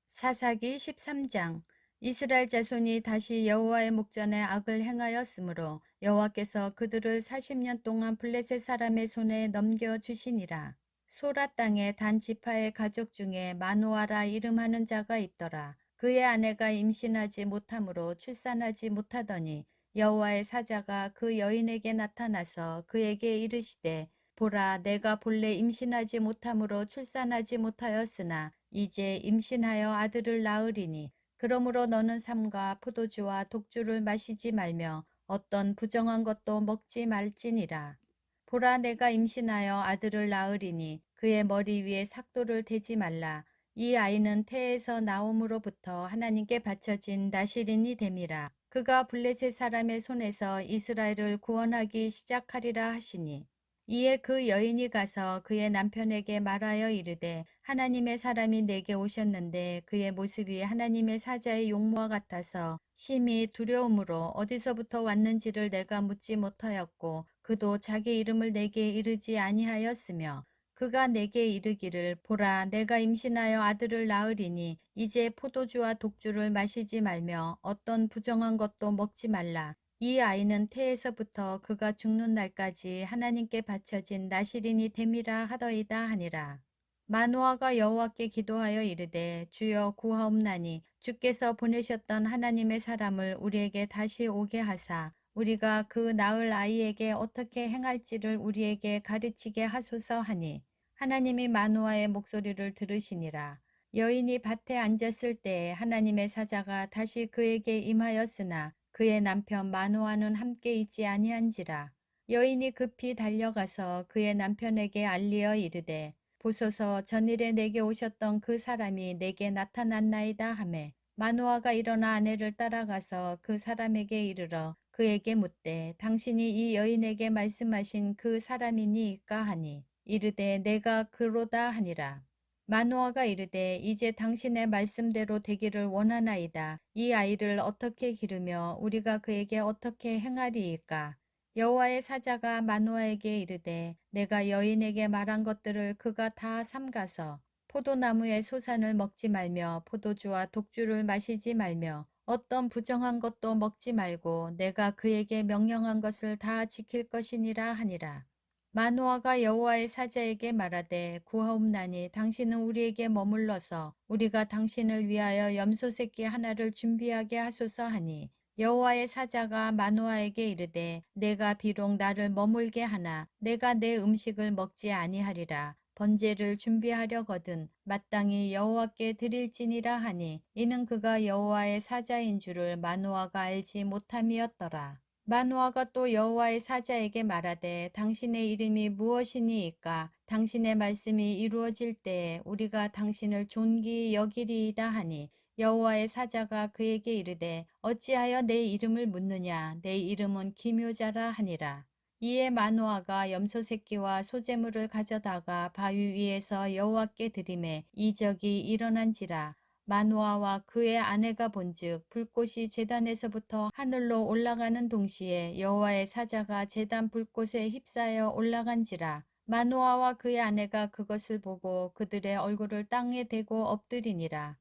Speaker 1: 사사기 13장. 이스라엘 자손이 다시 여호와의 목전에 악을 행하였으므로 여호와께서 그들을 40년 동안 블레셋 사람의 손에 넘겨주시니라. 소라 땅에 단 지파의 가족 중에 마노아라 이름하는 자가 있더라. 그의 아내가 임신하지 못하므로 출산하지 못하더니 여호와의 사자가 그 여인에게 나타나서 그에게 이르시되 보라, 내가 본래 임신하지 못함으로 출산하지 못하였으나 이제 임신하여 아들을 낳으리니 그러므로 너는 삼가 포도주와 독주를 마시지 말며 어떤 부정한 것도 먹지 말지니라. 보라, 내가 임신하여 아들을 낳으리니 그의 머리 위에 삭도를 대지 말라. 이 아이는 태에서 나옴으로부터 하나님께 바쳐진 나실인이 됨이라. 그가 블레셋 사람의 손에서 이스라엘을 구원하기 시작하리라 하시니 이에 그 여인이 가서 그의 남편에게 말하여 이르되 하나님의 사람이 내게 오셨는데 그의 모습이 하나님의 사자의 용모와 같아서 심히 두려움으로 어디서부터 왔는지를 내가 묻지 못하였고 그도 자기 이름을 내게 이르지 아니하였으며 그가 내게 이르기를 보라, 내가 임신하여 아들을 낳으리니 이제 포도주와 독주를 마시지 말며 어떤 부정한 것도 먹지 말라. 이 아이는 태에서부터 그가 죽는 날까지 하나님께 바쳐진 나실인이 됨이라 하더이다 하니라. 마노아가 여호와께 기도하여 이르되 주여 구하옵나니 주께서 보내셨던 하나님의 사람을 우리에게 다시 오게 하사 우리가 그 낳을 아이에게 어떻게 행할지를 우리에게 가르치게 하소서 하니 하나님이 마노아의 목소리를 들으시니라. 여인이 밭에 앉았을 때에 하나님의 사자가 다시 그에게 임하였으나 그의 남편 마노아는 함께 있지 아니한지라. 여인이 급히 달려가서 그의 남편에게 알리어 이르되 보소서, 전일에 내게 오셨던 그 사람이 내게 나타났나이다 하매 마노아가 일어나 아내를 따라가서 그 사람에게 이르러 그에게 묻되 당신이 이 여인에게 말씀하신 그 사람이니이까 하니 이르되 내가 그로다 하니라. 마노아가 이르되 이제 당신의 말씀대로 되기를 원하나이다. 이 아이를 어떻게 기르며 우리가 그에게 어떻게 행하리이까? 여호와의 사자가 마노아에게 이르되 내가 여인에게 말한 것들을 그가 다 삼가서 포도나무의 소산을 먹지 말며 포도주와 독주를 마시지 말며 어떤 부정한 것도 먹지 말고 내가 그에게 명령한 것을 다 지킬 것이니라 하니라. 마노아가 여호와의 사자에게 말하되 구하옵나니 당신은 우리에게 머물러서 우리가 당신을 위하여 염소 새끼 하나를 준비하게 하소서 하니 여호와의 사자가 마노아에게 이르되 내가 비록 나를 머물게 하나 내가 내 음식을 먹지 아니하리라. 번제를 준비하려거든 마땅히 여호와께 드릴지니라 하니 이는 그가 여호와의 사자인 줄을 마노아가 알지 못함이었더라. 마노아가 또 여호와의 사자에게 말하되 당신의 이름이 무엇이니이까? 당신의 말씀이 이루어질 때에 우리가 당신을 존귀히 여기리이다 하니 여호와의 사자가 그에게 이르되 어찌하여 내 이름을 묻느냐? 내 이름은 기묘자라 하니라. 이에 마노아가 염소 새끼와 소재물을 가져다가 바위 위에서 여호와께 드리매 이적이 일어난지라. 마노아와 그의 아내가 본즉 불꽃이 제단에서부터 하늘로 올라가는 동시에 여호와의 사자가 제단 불꽃에 휩싸여 올라간지라. 마노아와 그의 아내가 그것을 보고 그들의 얼굴을 땅에 대고 엎드리니라.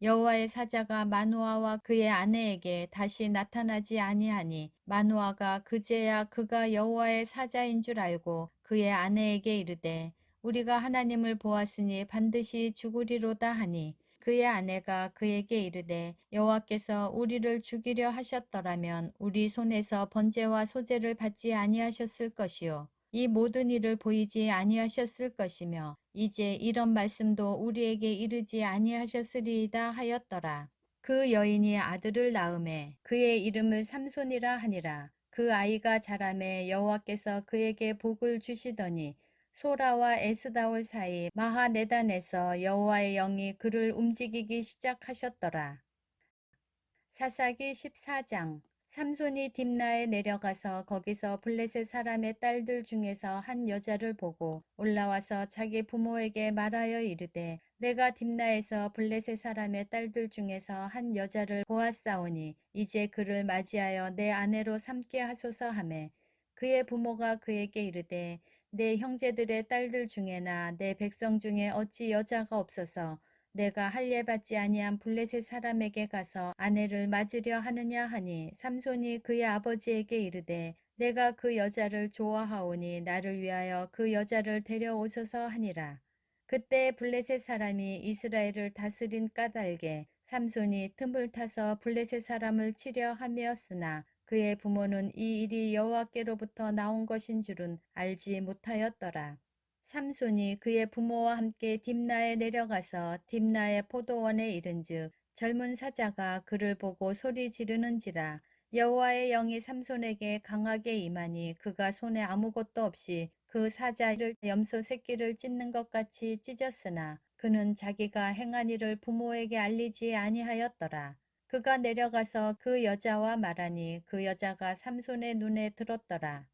Speaker 1: 여호와의 사자가 마노아와 그의 아내에게 다시 나타나지 아니하니 마노아가 그제야 그가 여호와의 사자인 줄 알고 그의 아내에게 이르되 우리가 하나님을 보았으니 반드시 죽으리로다 하니 그의 아내가 그에게 이르되 여호와께서 우리를 죽이려 하셨더라면 우리 손에서 번제와 소제를 받지 아니하셨을 것이요 이 모든 일을 보이지 아니하셨을 것이며 이제 이런 말씀도 우리에게 이르지 아니하셨으리이다 하였더라. 그 여인이 아들을 낳음에 그의 이름을 삼손이라 하니라. 그 아이가 자라매 여호와께서 그에게 복을 주시더니 소라와 에스다올 사이 마하네단에서 여호와의 영이 그를 움직이기 시작하셨더라. 사사기 14장. 삼손이 딥나에 내려가서 거기서 블레셋 사람의 딸들 중에서 한 여자를 보고 올라와서 자기 부모에게 말하여 이르되 내가 딥나에서 블레셋 사람의 딸들 중에서 한 여자를 보았사오니 이제 그를 맞이하여 내 아내로 삼게 하소서 하매 그의 부모가 그에게 이르되 내 형제들의 딸들 중에나 내 백성 중에 어찌 여자가 없어서 내가 할례 받지 아니한 블레셋 사람에게 가서 아내를 맞으려 하느냐 하니 삼손이 그의 아버지에게 이르되 내가 그 여자를 좋아하오니 나를 위하여 그 여자를 데려오소서 하니라. 그때 블레셋 사람이 이스라엘을 다스린 까닭에 삼손이 틈을 타서 블레셋 사람을 치려 함이었으나 그의 부모는 이 일이 여호와께로부터 나온 것인 줄은 알지 못하였더라. 삼손이 그의 부모와 함께 딥나에 내려가서 딥나의 포도원에 이른즉 젊은 사자가 그를 보고 소리 지르는지라. 여호와의 영이 삼손에게 강하게 임하니 그가 손에 아무것도 없이 그 사자를 염소 새끼를 찢는 것 같이 찢었으나 그는 자기가 행한 일을 부모에게 알리지 아니하였더라. 그가 내려가서 그 여자와 말하니 그 여자가 삼손의 눈에 들었더라.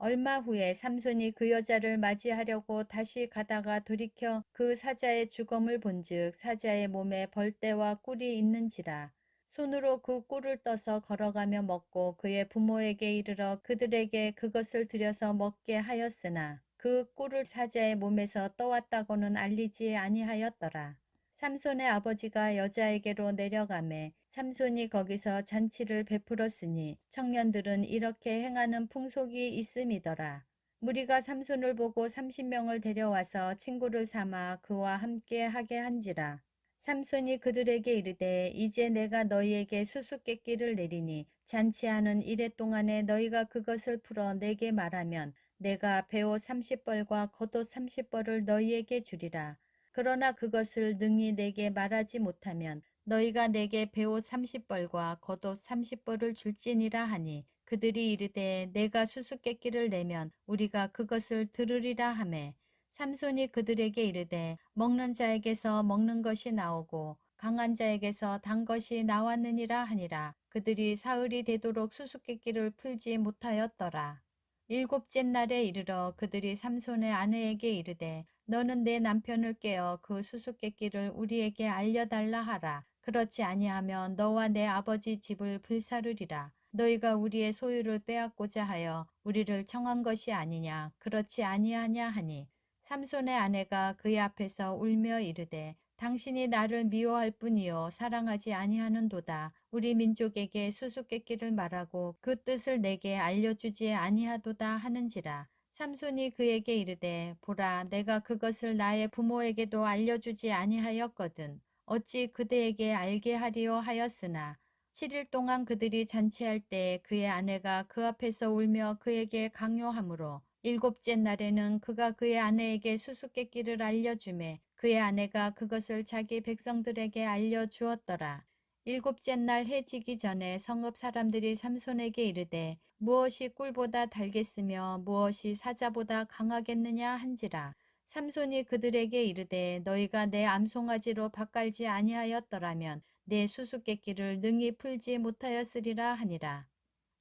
Speaker 1: 얼마 후에 삼손이 그 여자를 맞이하려고 다시 가다가 돌이켜 그 사자의 죽음을 본즉 사자의 몸에 벌떼와 꿀이 있는지라. 손으로 그 꿀을 떠서 걸어가며 먹고 그의 부모에게 이르러 그들에게 그것을 들여서 먹게 하였으나 그 꿀을 사자의 몸에서 떠왔다고는 알리지 아니하였더라. 삼손의 아버지가 여자에게로 내려가매 삼손이 거기서 잔치를 베풀었으니 청년들은 이렇게 행하는 풍속이 있음이더라. 무리가 삼손을 보고 30명을 데려와서 친구를 삼아 그와 함께 하게 한지라. 삼손이 그들에게 이르되 이제 내가 너희에게 수수께끼를 내리니 잔치하는 이래 동안에 너희가 그것을 풀어 내게 말하면 내가 베옷 30벌과 겉옷 30벌을 너희에게 주리라. 그러나 그것을 능히 내게 말하지 못하면 너희가 내게 베옷 30벌과 겉옷 30벌을 줄지니라 하니 그들이 이르되 내가 수수께끼를 내면 우리가 그것을 들으리라 하매 삼손이 그들에게 이르되 먹는 자에게서 먹는 것이 나오고 강한 자에게서 단 것이 나왔느니라 하니라. 그들이 사흘이 되도록 수수께끼를 풀지 못하였더라. 일곱째 날에 이르러 그들이 삼손의 아내에게 이르되 너는 내 남편을 깨어 그 수수께끼를 우리에게 알려달라 하라. 그렇지 아니하면 너와 내 아버지 집을 불사르리라. 너희가 우리의 소유를 빼앗고자 하여 우리를 청한 것이 아니냐. 그렇지 아니하냐 하니 삼손의 아내가 그의 앞에서 울며 이르되 당신이 나를 미워할 뿐이요 사랑하지 아니하는도다. 우리 민족에게 수수께끼를 말하고 그 뜻을 내게 알려주지 아니하도다 하는지라. 삼손이 그에게 이르되 보라 내가 그것을 나의 부모에게도 알려주지 아니하였거든. 어찌 그대에게 알게 하리요 하였으나 7일 동안 그들이 잔치할 때 그의 아내가 그 앞에서 울며 그에게 강요하므로 일곱째 날에는 그가 그의 아내에게 수수께끼를 알려주매 그의 아내가 그것을 자기 백성들에게 알려주었더라. 일곱째 날 해 지기 전에 성읍 사람들이 삼손에게 이르되 무엇이 꿀보다 달겠으며 무엇이 사자보다 강하겠느냐 한지라. 삼손이 그들에게 이르되 너희가 내 암송아지로 밭갈지 아니하였더라면 내 수수께끼를 능히 풀지 못하였으리라 하니라.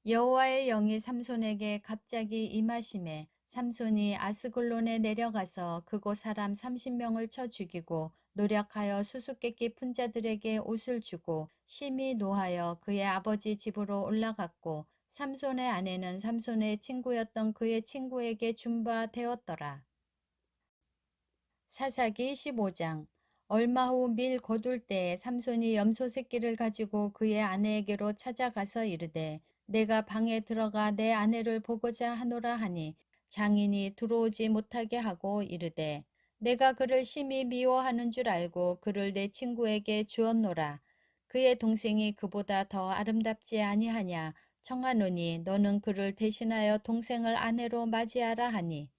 Speaker 1: 여호와의 영이 삼손에게 갑자기 임하심에 삼손이 아스글론에 내려가서 그곳 사람 30명을 쳐 죽이고 노력하여 수수께끼 푼 자들에게 옷을 주고 심히 노하여 그의 아버지 집으로 올라갔고 삼손의 아내는 삼손의 친구였던 그의 친구에게 준 바 되었더라. 사사기 15장. 얼마 후 밀 거둘 때에 삼손이 염소 새끼를 가지고 그의 아내에게로 찾아가서 이르되 내가 방에 들어가 내 아내를 보고자 하노라 하니 장인이 들어오지 못하게 하고 이르되 내가 그를 심히 미워하는 줄 알고 그를 내 친구에게 주었노라. 그의 동생이 그보다 더 아름답지 아니하냐. 청하노니 너는 그를 대신하여 동생을 아내로 맞이하라 하니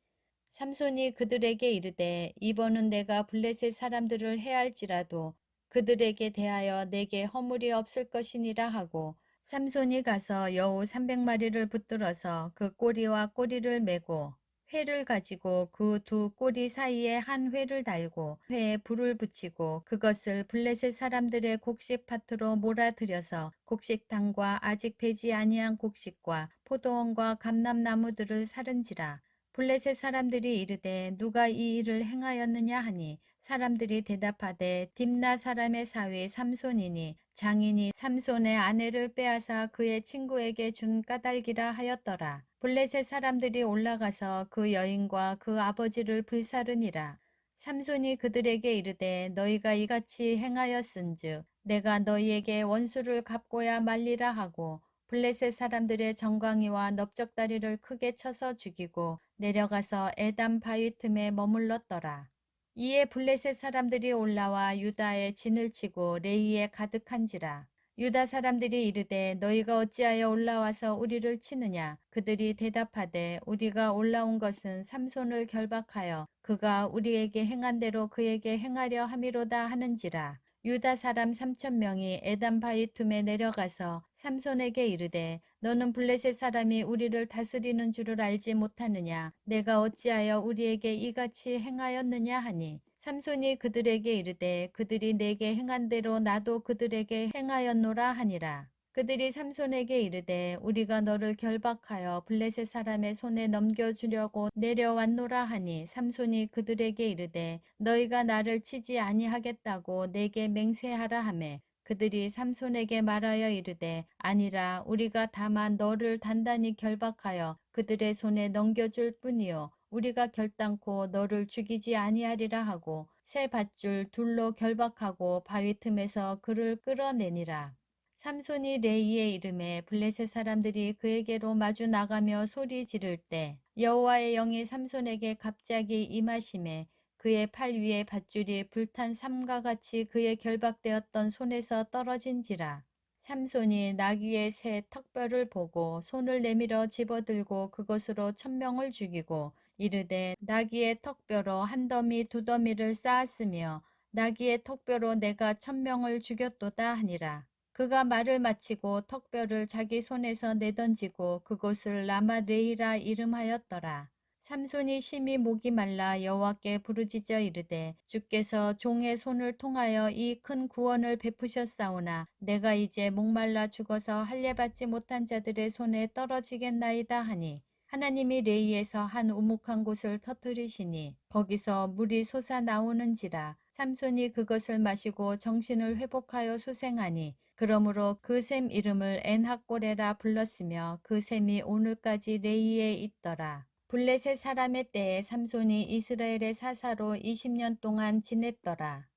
Speaker 1: 삼손이 그들에게 이르되 이번은 내가 블레셋 사람들을 해할지라도 그들에게 대하여 내게 허물이 없을 것이니라 하고 삼손이 가서 여우 300마리를 붙들어서 그 꼬리와 꼬리를 메고 회를 가지고 그 두 꼬리 사이에 한 회를 달고 회에 불을 붙이고 그것을 블레셋 사람들의 곡식 밭으로 몰아들여서 곡식당과 아직 배지 아니한 곡식과 포도원과 감람나무들을 사른지라. 블레셋 사람들이 이르되 누가 이 일을 행하였느냐 하니 사람들이 대답하되 딥나 사람의 사위 삼손이니 장인이 삼손의 아내를 빼앗아 그의 친구에게 준 까닭이라 하였더라. 블레셋 사람들이 올라가서 그 여인과 그 아버지를 불사르니라. 삼손이 그들에게 이르되 너희가 이같이 행하였은즉 내가 너희에게 원수를 갚고야 말리라 하고 블레셋 사람들의 정강이와 넓적다리를 크게 쳐서 죽이고 내려가서 에담 바위 틈에 머물렀더라. 이에 블레셋 사람들이 올라와 유다에 진을 치고 레이에 가득한지라. 유다 사람들이 이르되 너희가 어찌하여 올라와서 우리를 치느냐. 그들이 대답하되 우리가 올라온 것은 삼손을 결박하여 그가 우리에게 행한 대로 그에게 행하려 함이로다 하는지라. 유다 사람 3,000명이 에담 바위 틈에 내려가서 삼손에게 이르되 너는 블레셋 사람이 우리를 다스리는 줄을 알지 못하느냐. 내가 어찌하여 우리에게 이같이 행하였느냐 하니 삼손이 그들에게 이르되 그들이 내게 행한 대로 나도 그들에게 행하였노라 하니라. 그들이 삼손에게 이르되 우리가 너를 결박하여 블레셋 사람의 손에 넘겨주려고 내려왔노라 하니 삼손이 그들에게 이르되 너희가 나를 치지 아니하겠다고 내게 맹세하라 하매 그들이 삼손에게 말하여 이르되 아니라 우리가 다만 너를 단단히 결박하여 그들의 손에 넘겨줄 뿐이요 우리가 결단코 너를 죽이지 아니하리라 하고 새 밧줄 둘로 결박하고 바위 틈에서 그를 끌어내니라. 삼손이 레이의 이름에 블레셋 사람들이 그에게로 마주 나가며 소리 지를 때 여호와의 영이 삼손에게 갑자기 임하심에 그의 팔 위에 밧줄이 불탄 삼과 같이 그의 결박되었던 손에서 떨어진지라. 삼손이 나귀의 새 턱뼈를 보고 손을 내밀어 집어들고 그것으로 1,000명을 죽이고 이르되 나귀의 턱뼈로 한 더미 두 더미를 쌓았으며 나귀의 턱뼈로 내가 1,000명을 죽였도다 하니라. 그가 말을 마치고 턱뼈를 자기 손에서 내던지고 그곳을 라마레이라 이름하였더라. 삼손이 심히 목이 말라 여호와께 부르짖어 이르되 주께서 종의 손을 통하여 이 큰 구원을 베푸셨사오나 내가 이제 목말라 죽어서 할례받지 못한 자들의 손에 떨어지겠나이다 하니 하나님이 레이에서 한 우묵한 곳을 터뜨리시니 거기서 물이 솟아나오는지라. 삼손이 그것을 마시고 정신을 회복하여 소생하니 그러므로 그 샘 이름을 엔하꼬레라 불렀으며 그 샘이 오늘까지 레이에 있더라. 블레셋 사람의 때에 삼손이 이스라엘의 사사로 20년 동안 지냈더라.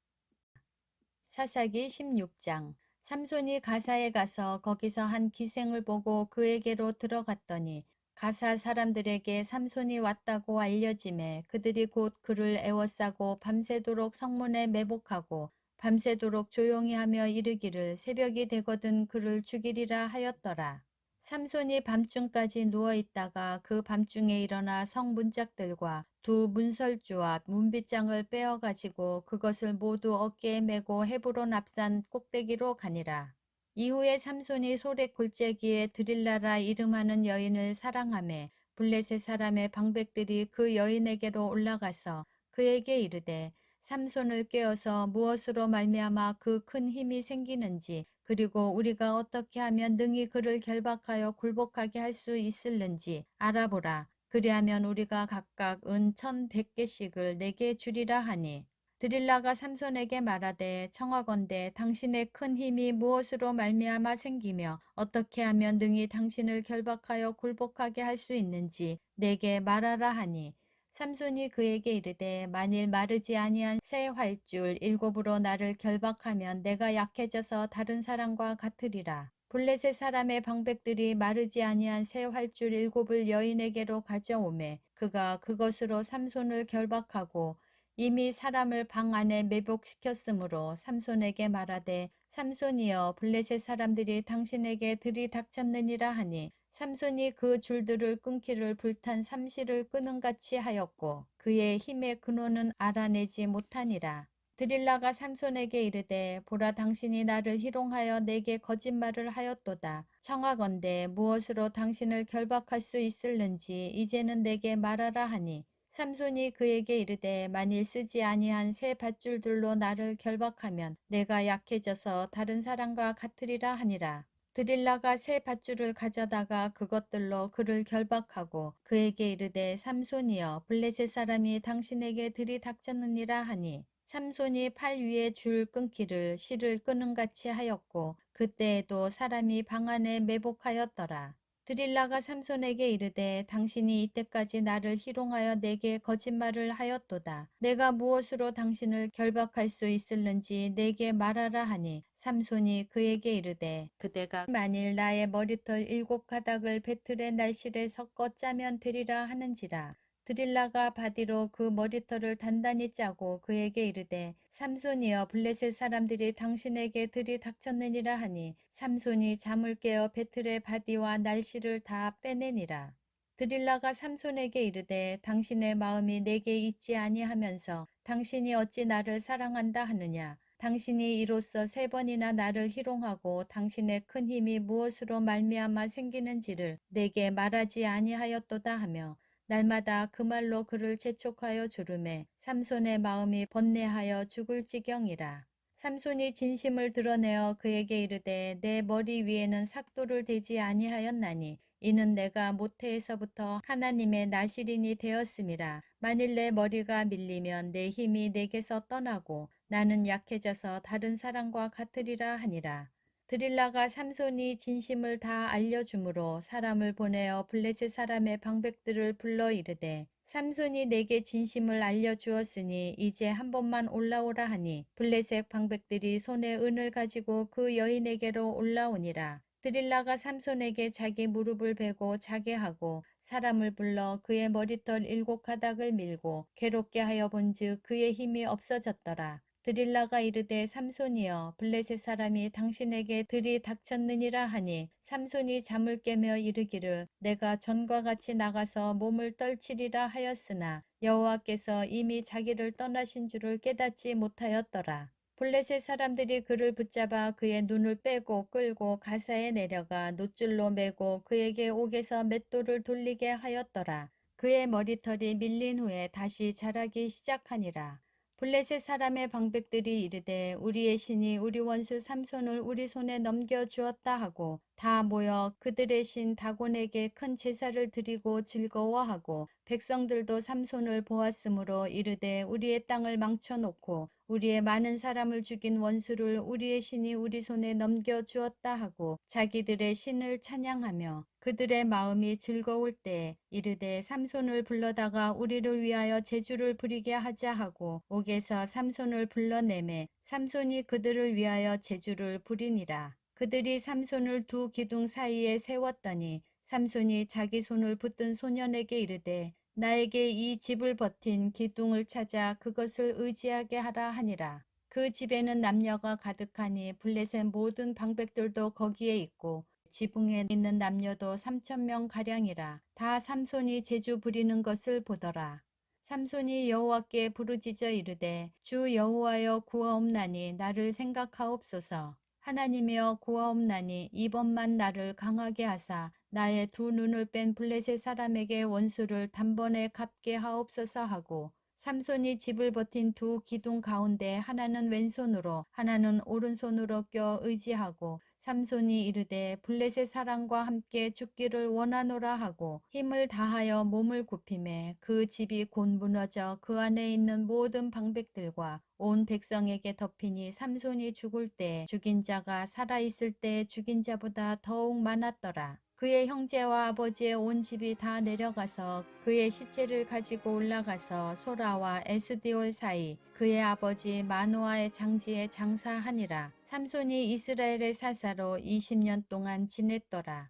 Speaker 1: 사사기 16장. 삼손이 가사에 가서 거기서 한 기생을 보고 그에게로 들어갔더니 가사 사람들에게 삼손이 왔다고 알려짐에 그들이 곧 그를 애워싸고 밤새도록 성문에 매복하고 밤새도록 조용히 하며 이르기를 새벽이 되거든 그를 죽이리라 하였더라. 삼손이 밤중까지 누워있다가 그 밤중에 일어나 성 문짝들과 두 문설주와 문빗장을 빼어가지고 그것을 모두 어깨에 메고 헤브론 앞산 꼭대기로 가니라. 이후에 삼손이 소렉 골짜기에 드릴라라 이름하는 여인을 사랑하매 블레셋 사람의 방백들이 그 여인에게로 올라가서 그에게 이르되 삼손을 깨어서 무엇으로 말미암아 그 큰 힘이 생기는지 그리고 우리가 어떻게 하면 능히 그를 결박하여 굴복하게 할 수 있을는지 알아보라. 그리하면 우리가 각각 은 1,100개씩을 내게 주리라 하니 드릴라가 삼손에게 말하되 청하건대 당신의 큰 힘이 무엇으로 말미암아 생기며 어떻게 하면 능히 당신을 결박하여 굴복하게 할 수 있는지 내게 말하라 하니 삼손이 그에게 이르되 만일 마르지 아니한 새 활줄 7으로 나를 결박하면 내가 약해져서 다른 사람과 같으리라. 블레셋 사람의 방백들이 마르지 아니한 새 활줄 7을 여인에게로 가져오매 그가 그것으로 삼손을 결박하고 이미 사람을 방 안에 매복시켰으므로 삼손에게 말하되 삼손이여 블레셋 사람들이 당신에게 들이닥쳤느니라 하니 삼손이 그 줄들을 끊기를 불탄 삼시를 끄는같이 하였고 그의 힘의 근원은 알아내지 못하니라. 드릴라가 삼손에게 이르되 보라 당신이 나를 희롱하여 내게 거짓말을 하였도다. 청하건대 무엇으로 당신을 결박할 수 있을는지 이제는 내게 말하라 하니 삼손이 그에게 이르되 만일 쓰지 아니한 새 밧줄들로 나를 결박하면 내가 약해져서 다른 사람과 같으리라 하니라. 드릴라가 새 밧줄을 가져다가 그것들로 그를 결박하고 그에게 이르되 삼손이여 블레셋 사람이 당신에게 들이닥쳤느니라 하니 삼손이 팔 위에 줄 끊기를 실을 끄는같이 하였고 그때에도 사람이 방 안에 매복하였더라. 드릴라가 삼손에게 이르되 당신이 이때까지 나를 희롱하여 내게 거짓말을 하였도다. 내가 무엇으로 당신을 결박할 수 있을는지 내게 말하라 하니 삼손이 그에게 이르되 그대가 만일 나의 머리털 7가닥을 배틀의 날실에 섞어 짜면 되리라 하는지라. 드릴라가 바디로 그 머리털을 단단히 짜고 그에게 이르되 삼손이여 블레셋 사람들이 당신에게 들이닥쳤느니라 하니 삼손이 잠을 깨어 배틀의 바디와 날씨를 다 빼내니라. 드릴라가 삼손에게 이르되 당신의 마음이 내게 있지 아니하면서 당신이 어찌 나를 사랑한다 하느냐. 당신이 이로써 3번이나 나를 희롱하고 당신의 큰 힘이 무엇으로 말미암아 생기는지를 내게 말하지 아니하였도다 하며 날마다 그 말로 그를 재촉하여 조르매 삼손의 마음이 번뇌하여 죽을 지경이라. 삼손이 진심을 드러내어 그에게 이르되 내 머리 위에는 삭도를 대지 아니하였나니 이는 내가 모태에서부터 하나님의 나실인이 되었음이라. 만일 내 머리가 밀리면 내 힘이 내게서 떠나고 나는 약해져서 다른 사람과 같으리라 하니라. 드릴라가 삼손이 진심을 다 알려주므로 사람을 보내어 블레셋 사람의 방백들을 불러 이르되 삼손이 내게 진심을 알려주었으니 이제 한 번만 올라오라 하니 블레셋 방백들이 손에 은을 가지고 그 여인에게로 올라오니라. 드릴라가 삼손에게 자기 무릎을 베고 자게 하고 사람을 불러 그의 머리털 7가닥을 밀고 괴롭게 하여 본즉 그의 힘이 없어졌더라. 드릴라가 이르되 삼손이여 블레셋 사람이 당신에게 들이닥쳤느니라 하니 삼손이 잠을 깨며 이르기를 내가 전과 같이 나가서 몸을 떨치리라 하였으나 여호와께서 이미 자기를 떠나신 줄을 깨닫지 못하였더라. 블레셋 사람들이 그를 붙잡아 그의 눈을 빼고 끌고 가사에 내려가 놋줄로 매고 그에게 옥에서 맷돌을 돌리게 하였더라. 그의 머리털이 밀린 후에 다시 자라기 시작하니라. 블레셋 사람의 방백들이 이르되 우리의 신이 우리 원수 삼손을 우리 손에 넘겨주었다 하고 다 모여 그들의 신 다곤에게 큰 제사를 드리고 즐거워하고 백성들도 삼손을 보았으므로 이르되 우리의 땅을 망쳐놓고 우리의 많은 사람을 죽인 원수를 우리의 신이 우리 손에 넘겨주었다 하고 자기들의 신을 찬양하며 그들의 마음이 즐거울 때 이르되 삼손을 불러다가 우리를 위하여 제주를 부리게 하자 하고 옥에서 삼손을 불러내매 삼손이 그들을 위하여 제주를 부리니라. 그들이 삼손을 두 기둥 사이에 세웠더니 삼손이 자기 손을 붙든 소년에게 이르되 나에게 이 집을 버틴 기둥을 찾아 그것을 의지하게 하라 하니라. 그 집에는 남녀가 가득하니 블레셋 모든 방백들도 거기에 있고 지붕에 있는 남녀도 3,000명 가량이라. 다 삼손이 제주 부리는 것을 보더라. 삼손이 여호와께 부르짖어 이르되 주 여호와여 구하옵나니 나를 생각하옵소서. 하나님이여 구하옵나니 이번만 나를 강하게 하사 나의 두 눈을 뺀 블레셋 사람에게 원수를 단번에 갚게 하옵소서 하고 삼손이 집을 버틴 두 기둥 가운데 하나는 왼손으로 하나는 오른손으로 껴 의지하고 삼손이 이르되 블레셋 사람과 함께 죽기를 원하노라 하고 힘을 다하여 몸을 굽히매 그 집이 곧 무너져 그 안에 있는 모든 방백들과 온 백성에게 덮이니 삼손이 죽을 때 죽인 자가 살아있을 때 죽인 자보다 더욱 많았더라. 그의 형제와 아버지의 온 집이 다 내려가서 그의 시체를 가지고 올라가서 소라와 에스디올 사이 그의 아버지 마노아의 장지에 장사하니라. 삼손이 이스라엘의 사사로 20년 동안 지냈더라.